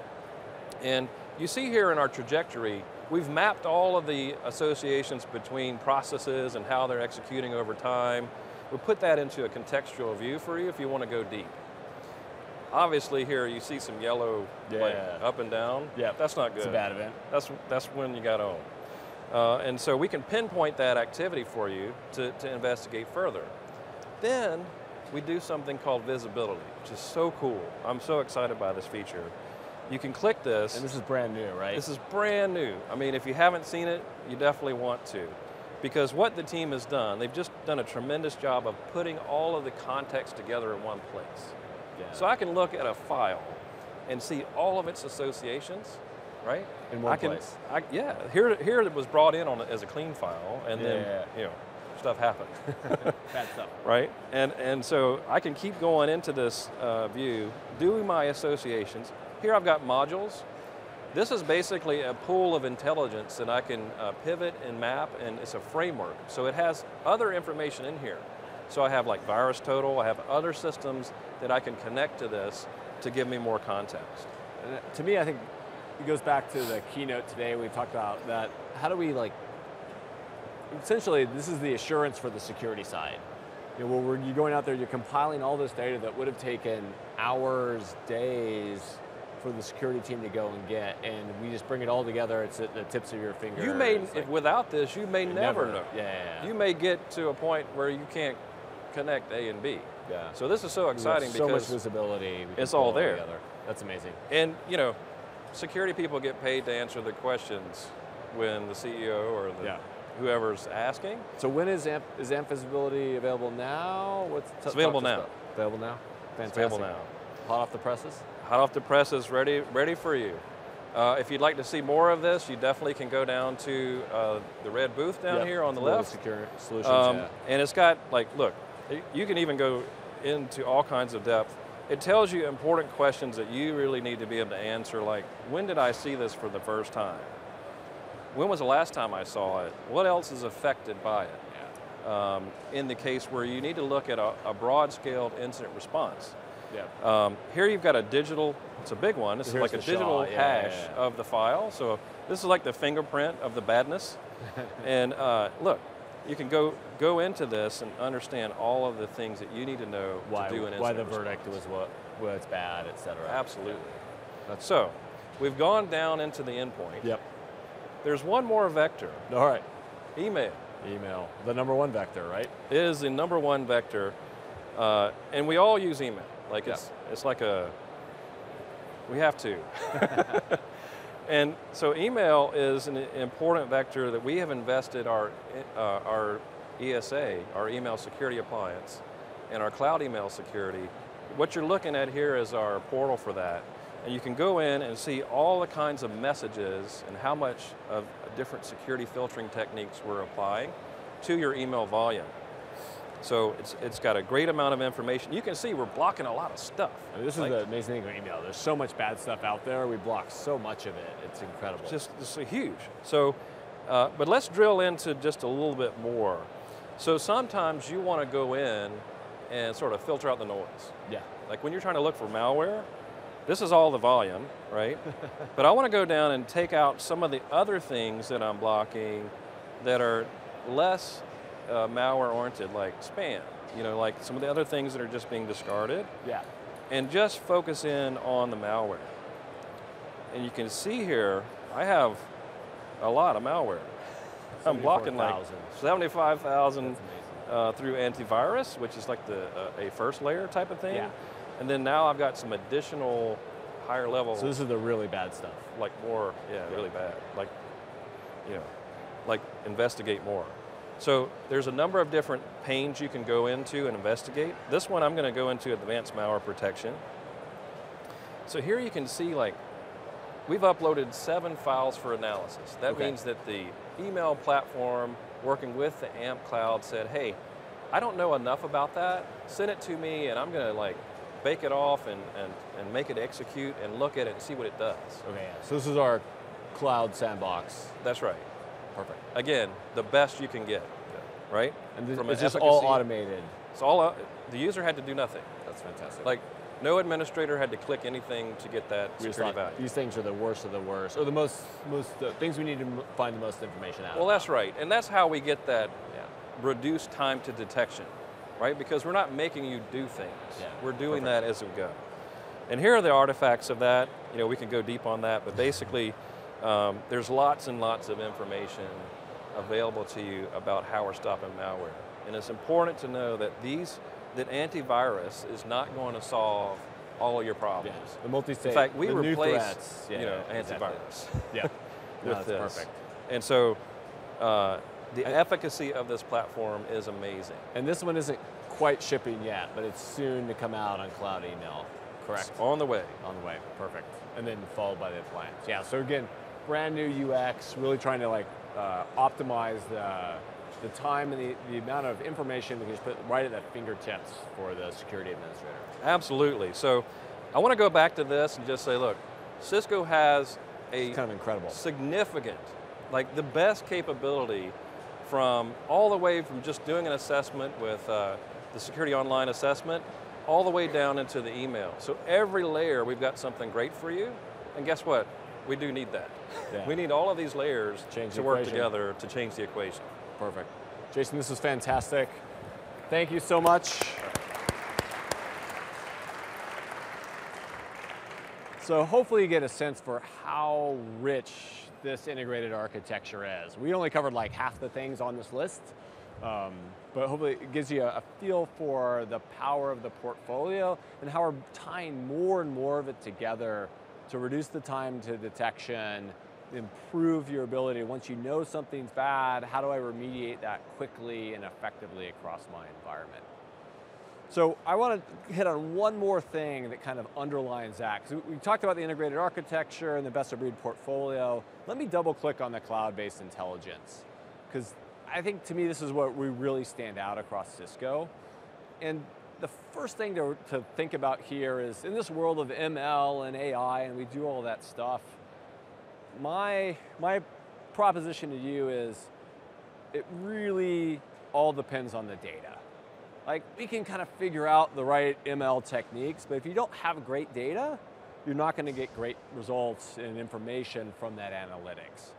And you see here in our trajectory, we've mapped all of the associations between processes and how they're executing over time. We put that into a contextual view for you if you want to go deep. Obviously here you see some yellow like up and down. Yeah, that's not good. It's a bad event. That's when you got on. And so we can pinpoint that activity for you to investigate further. Then we do something called visibility, which is so cool. I'm so excited by this feature. You can click this. And this is brand new, right? This is brand new. I mean, if you haven't seen it, you definitely want to. Because what the team has done, they've just done a tremendous job of putting all of the context together in one place. So I can look at a file and see all of its associations, right? In one place. Here it was brought in on as a clean file, and then you know, stuff happened. Bad stuff. Right? And so I can keep going into this view, doing my associations. Here I've got modules. This is basically a pool of intelligence that I can pivot and map, and it's a framework. So it has other information in here. So I have like virus total, I have other systems that I can connect to this to give me more context. And to me, I think it goes back to the keynote today. We talked about that. How do we essentially this is the assurance for the security side. You know, where you're going out there, you're compiling all this data that would have taken hours, days, for the security team to go and get, and we just bring it all together. It's at the tips of your fingers. You may, without this, you may never know. Yeah. You may get to a point where you can't connect A and B. Yeah. So this is so exciting because so much visibility. It's all there. Together. That's amazing. And you know, security people get paid to answer the questions when the CEO or whoever's asking. So when is AMP visibility available now? It's available now. Available now? Fantastic. It's available now. Hot off the presses? Hot off the presses, ready for you. If you'd like to see more of this, you definitely can go down to the red booth down here on the left. Secure Solutions, And it's got, like, look, you can even go into all kinds of depth. It tells you important questions that you really need to be able to answer, like, when did I see this for the first time? When was the last time I saw it? What else is affected by it? In the case where you need to look at a broad-scaled incident response. Yeah. Here you've got a digital, it's a big one, this is like a digital hash of the file. So this is like the fingerprint of the badness. And look, you can go into this and understand all of the things that you need to know to do an incident why the response. verdict was what's bad, et cetera. Absolutely. So we've gone down into the endpoint. Yep. There's one more vector. All right. Email. Email, the #1 vector, right? Is the #1 vector, and we all use email. Like it's like we have to. And so email is an important vector that we have invested our ESA, our email security appliance, and our cloud email security. What you're looking at here is our portal for that. And you can go in and see all the kinds of messages and how much of different security filtering techniques we're applying to your email volume. So it's got a great amount of information. You can see we're blocking a lot of stuff. I mean, this is the amazing thing about email. There's so much bad stuff out there. We block so much of it. It's incredible. It's huge. So, but let's drill into just a little bit more. So sometimes you want to go in and sort of filter out the noise. Yeah. Like when you're trying to look for malware, this is all the volume, right? But I want to go down and take out some of the other things that I'm blocking that are less malware oriented, like spam, like some of the other things that are just being discarded. Yeah. And just focus in on the malware. And you can see here, I have a lot of malware. I'm blocking like 75,000 through antivirus, which is like a first layer type of thing. Yeah. And then now I've got some additional higher level. So this is the really bad stuff. Like more, really bad. Like investigate more. So there's a number of different panes you can go into and investigate. This one I'm going to go into advanced malware protection. So here you can see we've uploaded 7 files for analysis. That means that the email platform working with the AMP cloud said, hey, I don't know enough about that. Send it to me and I'm going to bake it off and make it execute and look at it and see what it does. Okay, so this is our cloud sandbox. That's right. Perfect. Again, the best you can get, right? And it's just all automated. It's all, the user had to do nothing. That's fantastic. No administrator had to click anything to get that security value. These things are the worst of the worst, or the things we need to find the most information out of. Well, that's right, and that's how we get that reduced time to detection, right? Because we're not making you do things. Yeah. We're doing that as we go. And here are the artifacts of that. We can go deep on that, but basically, there's lots and lots of information available to you about how we're stopping malware. And it's important to know that that antivirus is not going to solve all of your problems. Yeah. The multi-state, in fact, we replace antivirus. Exactly. Yeah, with this. Perfect. And so the efficacy of this platform is amazing. And this one isn't quite shipping yet, but it's soon to come out on cloud email. Correct. It's on the way. On the way. Perfect. And then followed by the appliance. Yeah. So again, brand new UX, really trying to optimize the time and the amount of information we can just put right at that fingertips for the security administrator. Absolutely. So I want to go back to this and just say, look, Cisco has it's kind of incredible. Significant, the best capability from all the way from just doing an assessment with the Security Online assessment, all the way down into the email. So every layer, we've got something great for you. And guess what? We do need that. Yeah. We need all of these layers to work together to change the equation. Perfect. Jason, this was fantastic. Thank you so much. So hopefully you get a sense for how rich this integrated architecture is. We only covered half the things on this list, but hopefully it gives you a feel for the power of the portfolio and how we're tying more and more of it together to reduce the time to detection, improve your ability, once you know something's bad, how do I remediate that quickly and effectively across my environment? So I want to hit on one more thing that kind of underlines that, because we talked about the integrated architecture and the best of breed portfolio. Let me double click on the cloud-based intelligence, because I think to me this is what we really stand out across Cisco. And the first thing to think about here is, in this world of ML and AI, and we do all that stuff, my proposition to you is, it really all depends on the data. Like, we can kind of figure out the right ML techniques, but if you don't have great data, you're not going to get great results and information from that analytics.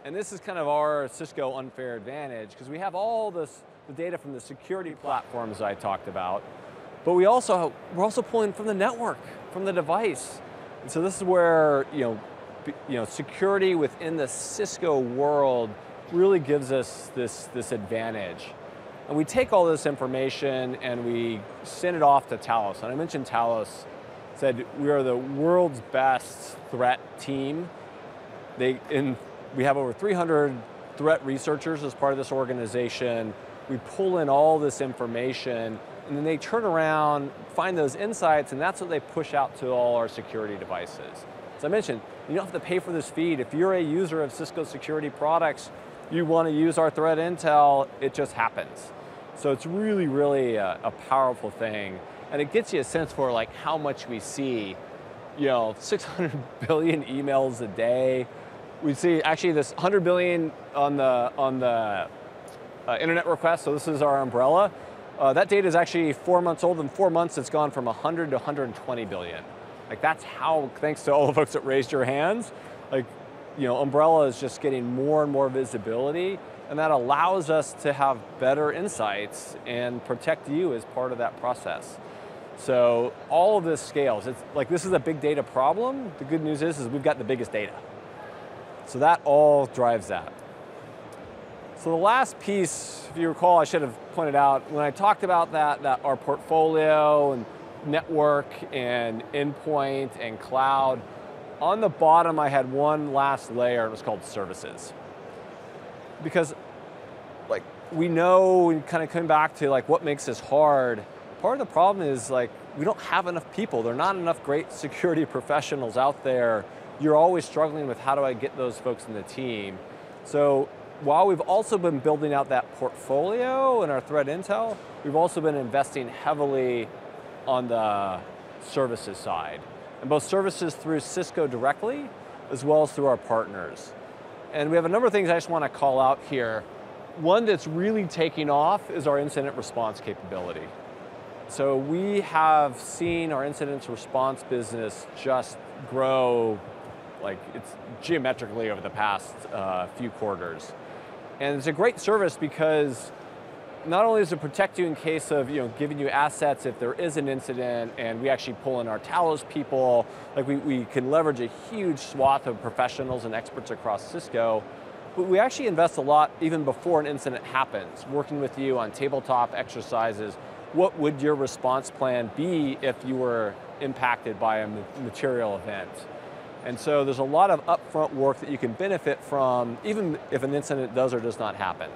And this is kind of our Cisco unfair advantage, because we have all the data from the security platforms I talked about, but we're also pulling from the network, from the device. And so this is where security within the Cisco world really gives us this advantage. And we take all this information and we send it off to Talos. And I mentioned Talos said we are the world's best threat team. We have over 300 threat researchers as part of this organization. We pull in all this information, and then they turn around, find those insights, and that's what they push out to all our security devices. As I mentioned, you don't have to pay for this feed. If you're a user of Cisco security products, you want to use our threat intel, it just happens. So it's really, really a powerful thing. And it gets you a sense for like how much we see, 600 billion emails a day. We see actually this 100 billion on the internet requests, so this is our umbrella. That data is actually 4 months old. In 4 months, it's gone from 100 to 120 billion. Like that's how, thanks to all the folks that raised your hands, umbrella is just getting more and more visibility, and that allows us to have better insights and protect you as part of that process. So all of this scales. It's like this is a big data problem. The good news is we've got the biggest data. So that all drives that. So the last piece, if you recall, I should have pointed out, when I talked about that our portfolio and network and endpoint and cloud, on the bottom I had one last layer, and it was called services. Because we know, and kind of coming back to what makes this hard, part of the problem is we don't have enough people. There are not enough great security professionals out there. You're always struggling with how do I get those folks in the team. So while we've also been building out that portfolio and our threat intel, we've also been investing heavily on the services side. And both services through Cisco directly, as well as through our partners. And we have a number of things I just want to call out here. One that's really taking off is our incident response capability. So we have seen our incident response business just grow it's geometrically over the past few quarters. And it's a great service because not only does it protect you in case of giving you assets if there is an incident, and we actually pull in our Talos people, we can leverage a huge swath of professionals and experts across Cisco, but we actually invest a lot even before an incident happens, working with you on tabletop exercises. What would your response plan be if you were impacted by a material event? And so there's a lot of upfront work that you can benefit from, even if an incident does or does not happen.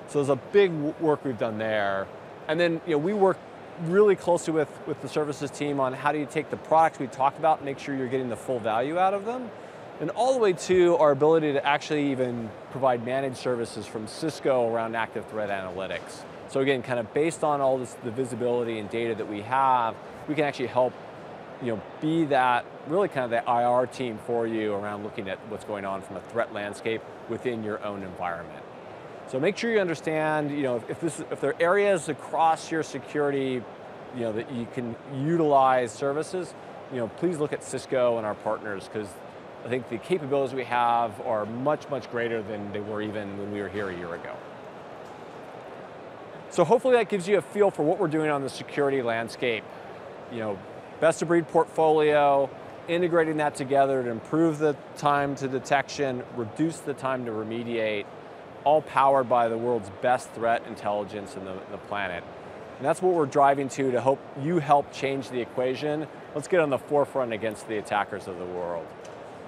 So there's a big work we've done there. And then we work really closely with the services team on how do you take the products we talked about and make sure you're getting the full value out of them. And all the way to our ability to actually even provide managed services from Cisco around active threat analytics. So again, kind of based on all the visibility and data that we have, we can actually help be that, really kind of the IR team for you around looking at what's going on from a threat landscape within your own environment. So make sure you understand, if there are areas across your security, that you can utilize services, please look at Cisco and our partners, because I think the capabilities we have are much, much greater than they were even when we were here a year ago. So hopefully that gives you a feel for what we're doing on the security landscape. Best of breed portfolio, integrating that together to improve the time to detection, reduce the time to remediate, all powered by the world's best threat intelligence in the planet. And that's what we're driving to hope you help change the equation. Let's get on the forefront against the attackers of the world.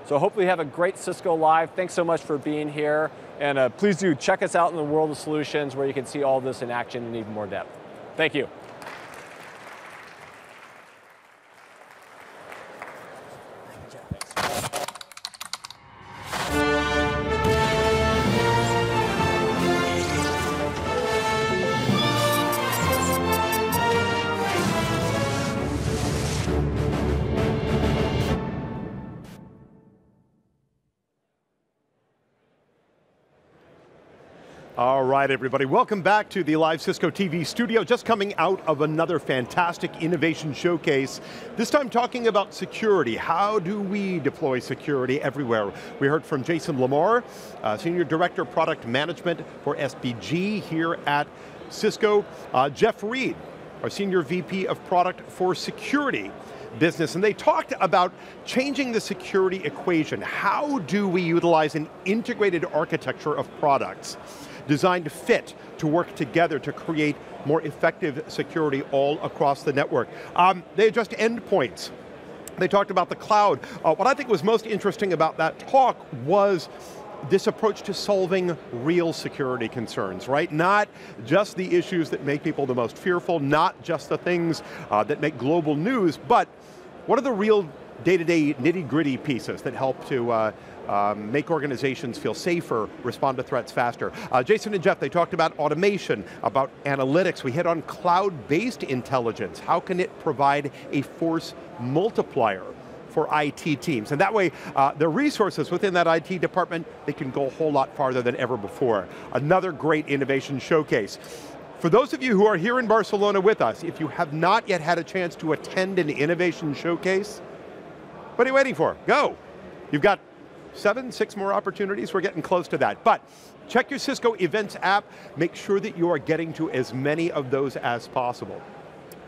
So hopefully you have a great Cisco Live. Thanks so much for being here. And please do check us out in the world of solutions where you can see all this in action in even more depth. Thank you. All right, everybody, welcome back to the live Cisco TV studio, just coming out of another fantastic innovation showcase, this time talking about security. How do we deploy security everywhere? We heard from Jason Lamar, Senior Director of Product Management for SBG here at Cisco. Jeff Reed, our Senior VP of Product for Security Business, and they talked about changing the security equation. How do we utilize an integrated architecture of products designed to fit, to work together to create more effective security all across the network? They addressed endpoints. They talked about the cloud. What I think was most interesting about that talk was this approach to solving real security concerns, right? Not just the issues that make people the most fearful, not just the things that make global news, but what are the real day-to-day nitty-gritty pieces that help to make organizations feel safer, respond to threats faster. Jason and Jeff, they talked about automation, about analytics. We hit on cloud-based intelligence. How can it provide a force multiplier for IT teams? And that way, the resources within that IT department, they can go a whole lot farther than ever before. Another great innovation showcase. For those of you who are here in Barcelona with us, if you have not yet had a chance to attend an innovation showcase, what are you waiting for? Go. You've got 6 more opportunities. We're getting close to that. But check your Cisco Events app. Make sure that you are getting to as many of those as possible.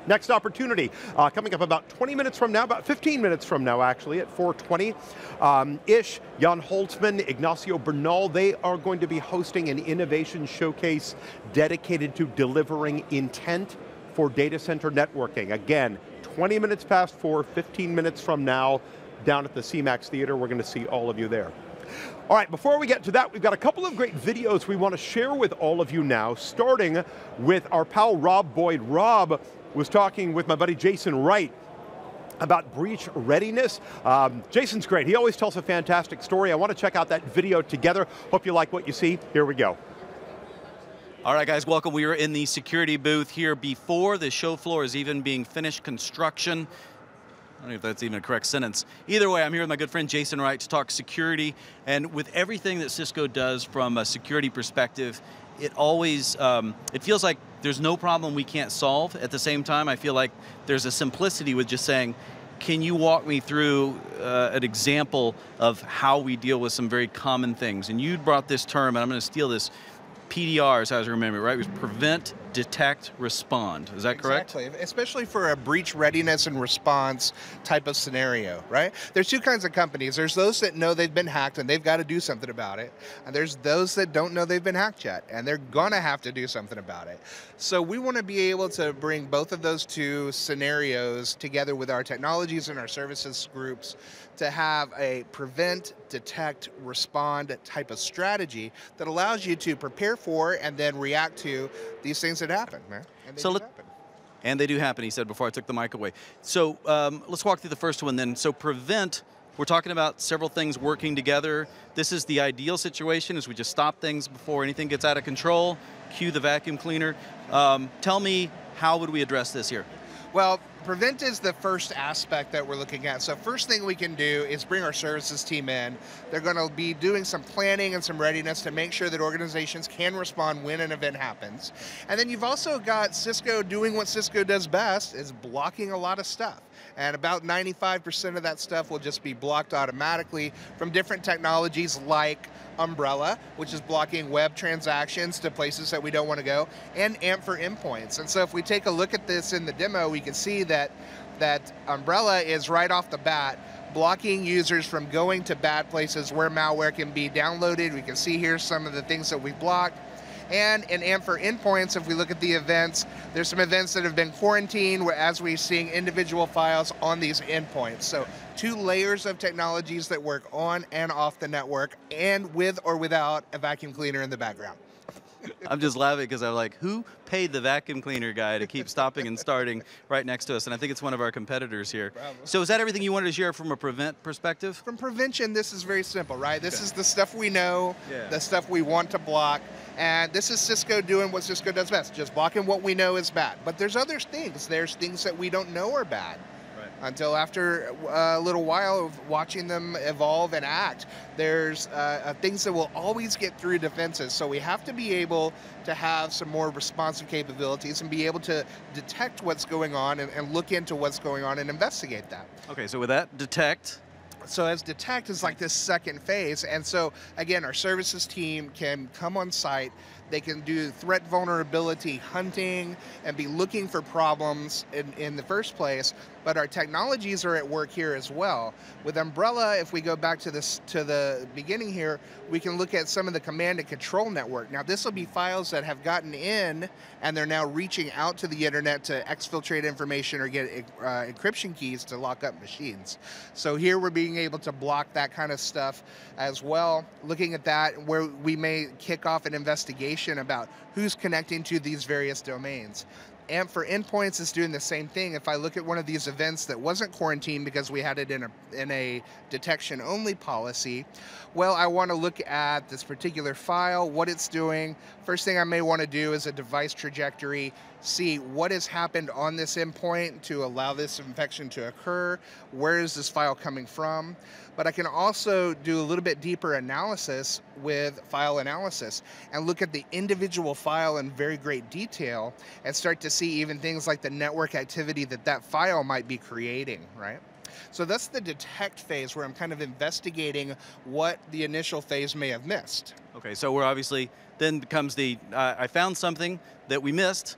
Next opportunity, coming up about 20 minutes from now, about 15 minutes from now actually, at 4:20-ish, Jan Holtzman, Ignacio Bernal, they are going to be hosting an innovation showcase dedicated to delivering intent for data center networking. Again, 20 minutes past 4, 15 minutes from now, down at the CMAX Theater. We're going to see all of you there. All right, before we get to that, we've got a couple of great videos we want to share with all of you now, starting with our pal Rob Boyd. Rob was talking with my buddy Jason Wright about breach readiness. Jason's great. He always tells a fantastic story. I want to check out that video together. Hope you like what you see. Here we go. All right, guys, welcome. We are in the security booth here before the show floor is even being finished construction. I don't know if that's even a correct sentence. Either way, I'm here with my good friend Jason Wright to talk security. And with everything that Cisco does from a security perspective, it always, it feels like there's no problem we can't solve. At the same time, I feel like there's a simplicity with just saying, can you walk me through an example of how we deal with some very common things? And you brought this term, and I'm going to steal this, PDR, as I remember, right? It was prevent, detect, respond. Is that correct? Exactly, especially for a breach readiness and response type of scenario, right? There's 2 kinds of companies. There's those that know they've been hacked and they've got to do something about it. And there's those that don't know they've been hacked yet and they're gonna have to do something about it. So we want to be able to bring both of those 2 scenarios together with our technologies and our services groups to have a prevent, detect, respond type of strategy that allows you to prepare for and then react to these things that happen, man. And they do happen, he said before I took the mic away. So let's walk through the first one then. So prevent, we're talking about several things working together. This is the ideal situation, is we just stop things before anything gets out of control, cue the vacuum cleaner. Tell me, how would we address this here? Well, prevent is the first aspect that we're looking at. So first thing we can do is bring our services team in. They're going to be doing some planning and some readiness to make sure that organizations can respond when an event happens. And then you've also got Cisco doing what Cisco does best, is blocking a lot of stuff. And about 95% of that stuff will just be blocked automatically from different technologies like Umbrella, which is blocking web transactions to places that we don't want to go, and AMP for endpoints. And so if we take a look at this in the demo, we can see that Umbrella is right off the bat blocking users from going to bad places where malware can be downloaded. We can see here some of the things that we've blocked. And in AMP for endpoints, if we look at the events, there's some events that have been quarantined as we're seeing individual files on these endpoints. So 2 layers of technologies that work on and off the network, and with or without a vacuum cleaner in the background. I'm just laughing because I'm like, who paid the vacuum cleaner guy to keep stopping and starting right next to us? And I think it's one of our competitors here. Bravo. So is that everything you wanted to share from a prevent perspective? From prevention, this is very simple, right? This is the stuff we know, the stuff we want to block. And this is Cisco doing what Cisco does best, just blocking what we know is bad. But there's other things. There's things that we don't know are bad. until after a little while of watching them evolve and act. There's things that will always get through defenses, so we have to be able to have some more responsive capabilities and be able to detect what's going on and look into what's going on and investigate that. Okay, so with that, detect. So as detect is like this second phase, and so again, our services team can come on site. They can do threat vulnerability hunting and be looking for problems in the first place, but our technologies are at work here as well. With Umbrella, if we go back to the beginning here, we can look at some of the command and control network. Now this will be files that have gotten in and they're now reaching out to the internet to exfiltrate information or get encryption keys to lock up machines. So here we're being able to block that kind of stuff as well. Looking at that, where we may kick off an investigation about who's connecting to these various domains. And for endpoints, it's doing the same thing. If I look at one of these events that wasn't quarantined because we had it in a detection-only policy, well, I want to look at this particular file, what it's doing. First thing I may want to do is a device trajectory, see what has happened on this endpoint to allow this infection to occur, where is this file coming from. But I can also do a little bit deeper analysis with file analysis and look at the individual file in very great detail and start to see even things like the network activity that file might be creating, right? So that's the detect phase where I'm kind of investigating what the initial phase may have missed. Okay, so we're obviously, then comes the, I found something that we missed,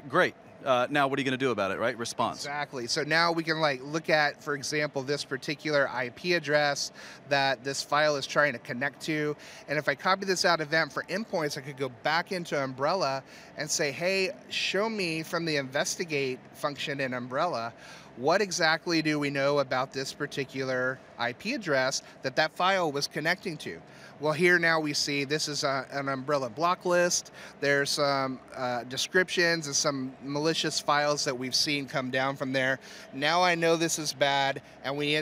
great. Now what are you going to do about it, right? Response. Exactly. So now we can like look at, for example, this particular IP address that this file is trying to connect to. And if I copy this out event for endpoints, I could go back into Umbrella and say, hey, show me from the investigate function in Umbrella, what exactly do we know about this particular IP address that file was connecting to? Well, here now we see this is an Umbrella block list. There's some descriptions and some malicious files that we've seen come down from there. Now I know this is bad, and we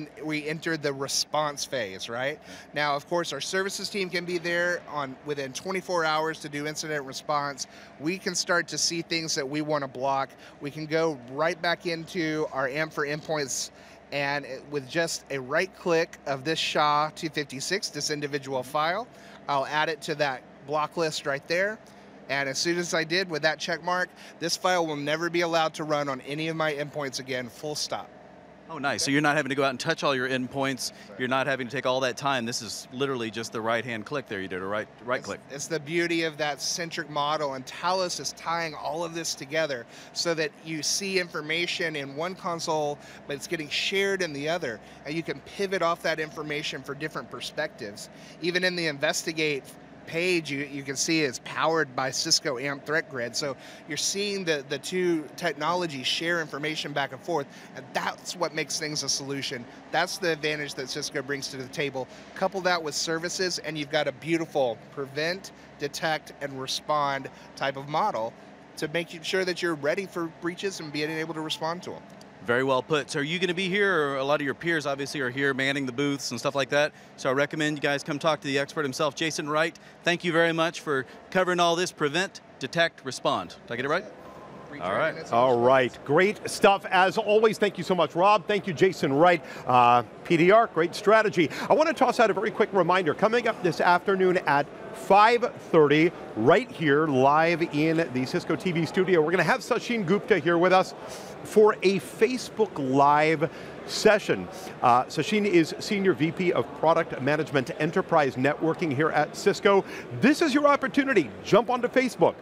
enter the response phase, right? Now, of course, our services team can be there within 24 hours to do incident response. We can start to see things that we want to block. We can go right back into our AMP for endpoints, and with just a right click of this SHA-256, this individual file, I'll add it to that block list right there. And as soon as I did with that check mark, this file will never be allowed to run on any of my endpoints again, full stop. Oh, nice. So you're not having to go out and touch all your endpoints. You're not having to take all that time. This is literally just the right-hand click there. You did a right click. It's the beauty of that centric model, and Talos is tying all of this together so that you see information in one console, but it's getting shared in the other, and you can pivot off that information for different perspectives. Even in the investigate page, you can see it's powered by Cisco AMP Threat Grid. So you're seeing the two technologies share information back and forth, and that's what makes things a solution. That's the advantage that Cisco brings to the table. Couple that with services, and you've got a beautiful prevent, detect, and respond type of model to make sure that you're ready for breaches and being able to respond to them. Very well put. So are you going to be here, or a lot of your peers obviously are here manning the booths and stuff like that? So I recommend you guys come talk to the expert himself, Jason Wright. Thank you very much for covering all this. Prevent, detect, respond. Did I get it right? All right. All right. Great stuff as always. Thank you so much, Rob. Thank you, Jason Wright. PDR, great strategy. I want to toss out a very quick reminder. Coming up this afternoon at 5:30, right here, live in the Cisco TV studio, we're going to have Sachin Gupta here with us for a Facebook Live session. Sachin is Senior VP of Product Management Enterprise Networking here at Cisco. This is your opportunity. Jump onto Facebook.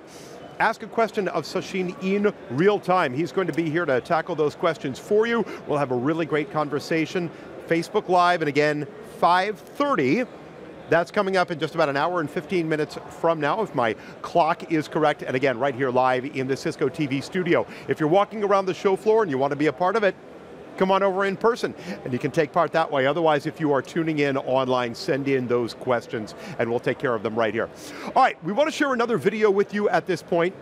Ask a question of Sachin in real time. He's going to be here to tackle those questions for you. We'll have a really great conversation. Facebook Live, and again, 5:30. That's coming up in just about an hour and 15 minutes from now, if my clock is correct. And again, right here live in the Cisco TV studio. If you're walking around the show floor and you want to be a part of it, come on over in person, and you can take part that way. Otherwise, if you are tuning in online, send in those questions, and we'll take care of them right here. All right, we want to share another video with you at this point.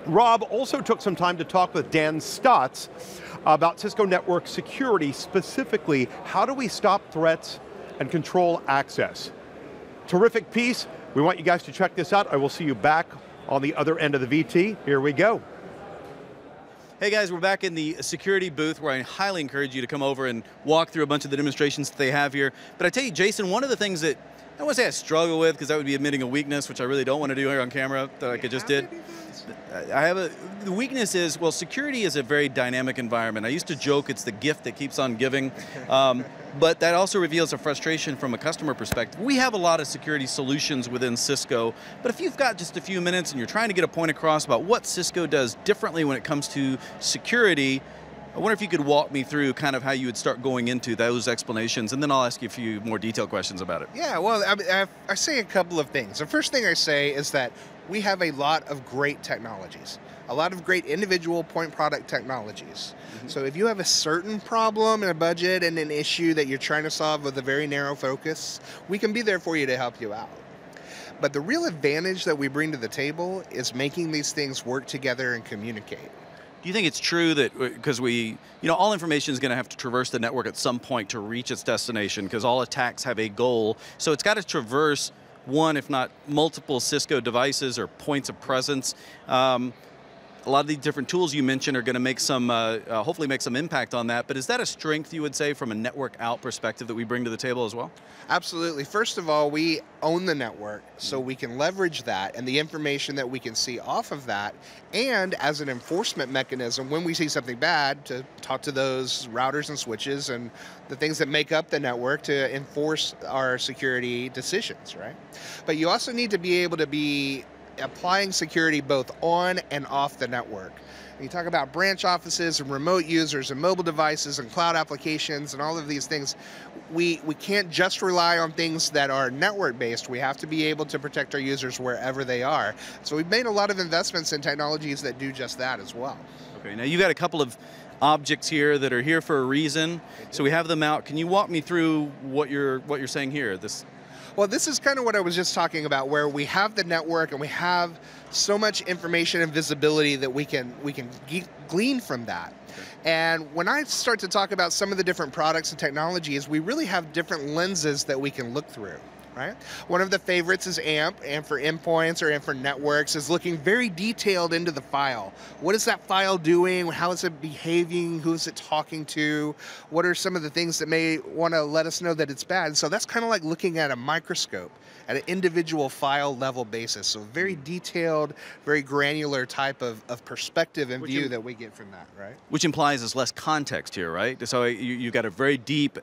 Rob also took some time to talk with Dan Stotz about Cisco network security, specifically, how do we stop threats and control access? Terrific piece. We want you guys to check this out. I will see you back on the other end of the VT. Here we go. Hey guys, we're back in the security booth where I highly encourage you to come over and walk through a bunch of the demonstrations that they have here. But I tell you, Jason, one of the things that I don't want to say I struggle with, because that would be admitting a weakness, which I really don't want to do here on camera, that I just did. The weakness is, well, security is a very dynamic environment. I used to joke it's the gift that keeps on giving, but that also reveals a frustration from a customer perspective. We have a lot of security solutions within Cisco, but if you've got just a few minutes and you're trying to get a point across about what Cisco does differently when it comes to security, I wonder if you could walk me through kind of how you would start going into those explanations, and then I'll ask you a few more detailed questions about it. Yeah, well, I say a couple of things. The first thing I say is that we have a lot of great technologies, a lot of great individual point product technologies. So if you have a certain problem and a budget and an issue that you're trying to solve with a very narrow focus, we can be there for you to help you out. But the real advantage that we bring to the table is making these things work together and communicate. Do you think it's true that, because all information is going to have to traverse the network at some point to reach its destination, because all attacks have a goal, so it's got to traverse one, if not multiple Cisco devices or points of presence. A lot of the different tools you mentioned are going to make some, hopefully make some impact on that, but is that a strength, you would say, from a network out perspective that we bring to the table as well? Absolutely. First of all, we own the network, so we can leverage that and the information that we can see off of that, and as an enforcement mechanism, when we see something bad, to talk to those routers and switches and the things that make up the network to enforce our security decisions, right? But you also need to be able to be applying security both on and off the network. When you talk about branch offices and remote users and mobile devices and cloud applications and all of these things, we can't just rely on things that are network based. We have to be able to protect our users wherever they are. So we've made a lot of investments in technologies that do just that as well. Okay, now you got a couple of objects here that are here for a reason. So we have them out. Can you walk me through what you're saying here? Well, this is kind of what I was just talking about, where we have the network and we have so much information and visibility that we can glean from that. Okay. And when I start to talk about some of the different products and technologies, we really have different lenses that we can look through. Right? One of the favorites is AMP for endpoints or AMP for networks, is looking very detailed into the file. What is that file doing? How is it behaving? Who is it talking to? What are some of the things that may want to let us know that it's bad? So that's kind of like looking at a microscope at an individual file level basis. So very detailed, very granular type of perspective and view that we get from that, right? Which implies there's less context here, right? So you've got a very deep,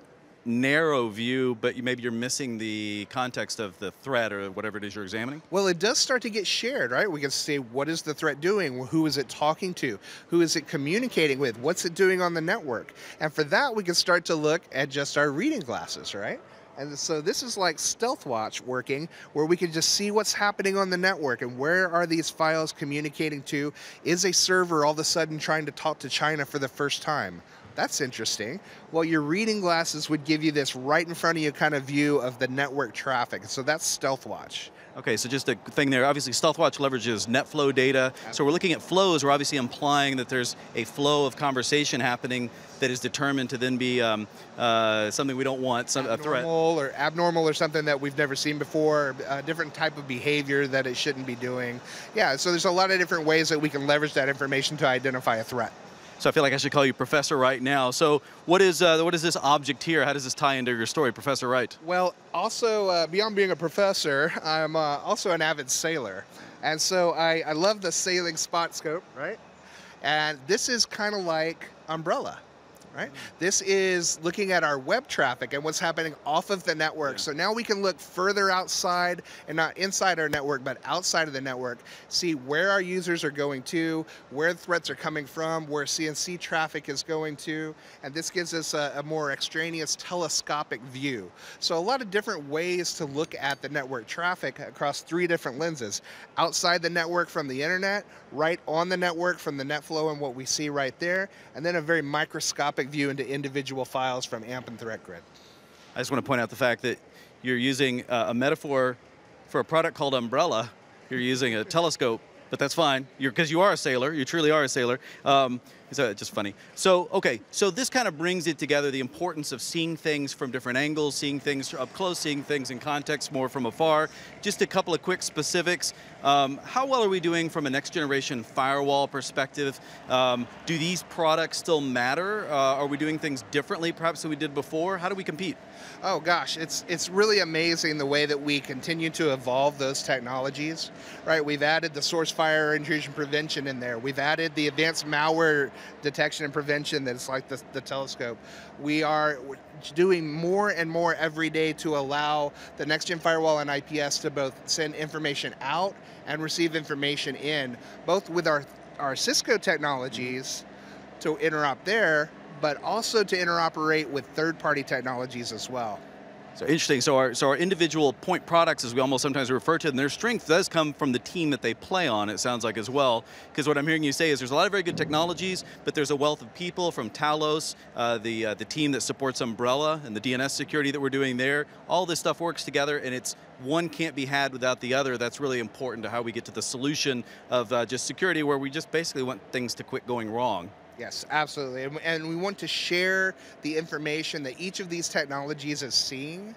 narrow view, but maybe you're missing the context of the threat or whatever it is you're examining? Well, it does start to get shared, right? We can say, what is the threat doing? Who is it talking to? Who is it communicating with? What's it doing on the network? And for that, we can start to look at just our reading glasses, right? And so this is like Stealth Watch working, where we can just see what's happening on the network and where are these files communicating to. Is a server all of a sudden trying to talk to China for the first time? That's interesting. Well, your reading glasses would give you this right in front of you kind of view of the network traffic. So that's Stealth Watch. Okay, so just a thing there. Obviously, Stealth Watch leverages NetFlow data. Absolutely. So we're looking at flows. We're obviously implying that there's a flow of conversation happening that is determined to then be something we don't want, a threat. Abnormal or something that we've never seen before, a different type of behavior that it shouldn't be doing. Yeah, so there's a lot of different ways that we can leverage that information to identify a threat. So I feel like I should call you Professor Wright now. So what is this object here? How does this tie into your story, Professor Wright? Well, also, beyond being a professor, I'm also an avid sailor. And so I love the sailing spot scope, right? And this is kind of like Umbrella, right? This is looking at our web traffic and what's happening off of the network. Yeah. So now we can look further outside, and not inside our network, but outside of the network, see where our users are going to, where the threats are coming from, where CNC traffic is going to, and this gives us a more extraneous telescopic view. So a lot of different ways to look at the network traffic across 3 different lenses. Outside the network from the internet, right on the network from the NetFlow and what we see right there, and then a very microscopic view into individual files from AMP and Threat Grid. I just want to point out the fact that you're using a metaphor for a product called Umbrella. You're using a telescope, but that's fine, because you are a sailor. You truly are a sailor. It's just funny. So, okay, so this kind of brings it together, the importance of seeing things from different angles, seeing things up close, seeing things in context more from afar. Just a couple of quick specifics. How well are we doing from a next generation firewall perspective? Do these products still matter? Are we doing things differently perhaps than we did before? How do we compete? Oh gosh, it's really amazing the way that we continue to evolve those technologies, right? We've added the source fire intrusion prevention in there. We've added the advanced malware detection and prevention that's like the telescope. We are doing more and more every day to allow the next-gen firewall and IPS to both send information out and receive information in, both with our Cisco technologies to interop there, but also to interoperate with third-party technologies as well. So interesting. So our individual point products, as we almost sometimes refer to them, their strength does come from the team that they play on, it sounds like as well. Because what I'm hearing you say is there's a lot of very good technologies, but there's a wealth of people from Talos, the team that supports Umbrella and the DNS security that we're doing there. All this stuff works together, and it's one can't be had without the other. That's really important to how we get to the solution of just security, where we just basically want things to quit going wrong. Yes, absolutely. And we want to share the information that each of these technologies is seeing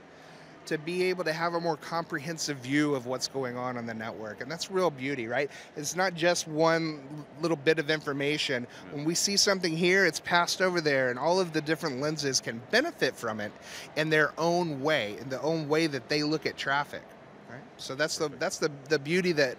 to be able to have a more comprehensive view of what's going on the network. And that's real beauty, right? It's not just one little bit of information. When we see something here, it's passed over there, and all of the different lenses can benefit from it in their own way, in the own way that they look at traffic. Right? So that's the beauty that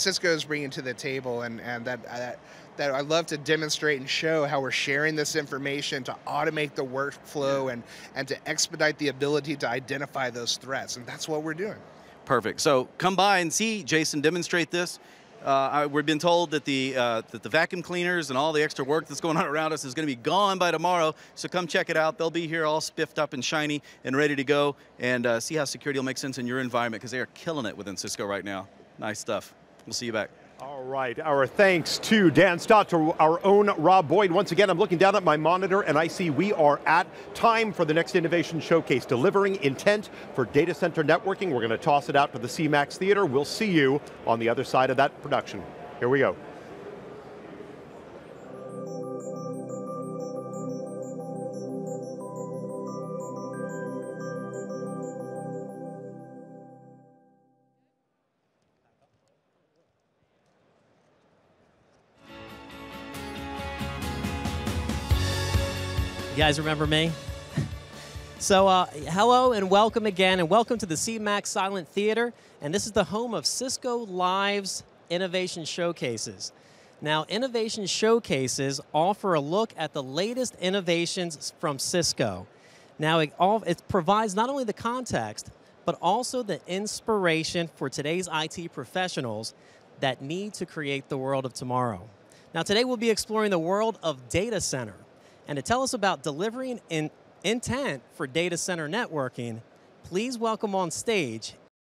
Cisco is bringing to the table, and that I love to demonstrate and show how we're sharing this information to automate the workflow and to expedite the ability to identify those threats, and that's what we're doing. Perfect. So come by and see Jason demonstrate this. We've been told that the vacuum cleaners and all the extra work that's going on around us is going to be gone by tomorrow, so come check it out. They'll be here all spiffed up and shiny and ready to go, and see how security will make sense in your environment, because they are killing it within Cisco right now. Nice stuff. We'll see you back. All right, our thanks to Dan Stott, to our own Rob Boyd. Once again, I'm looking down at my monitor and I see we are at time for the next innovation showcase, delivering intent for data center networking. We're going to toss it out to the CMAX Theater. We'll see you on the other side of that production. Here we go. You guys remember me? So hello and welcome again, and welcome to the CMAX Silent Theater, and this is the home of Cisco Live's Innovation Showcases. Now, Innovation Showcases offer a look at the latest innovations from Cisco. Now, it provides not only the context, but also the inspiration for today's IT professionals that need to create the world of tomorrow. Now, today we'll be exploring the world of data center. And to tell us about delivering intent for data center networking, please welcome on stage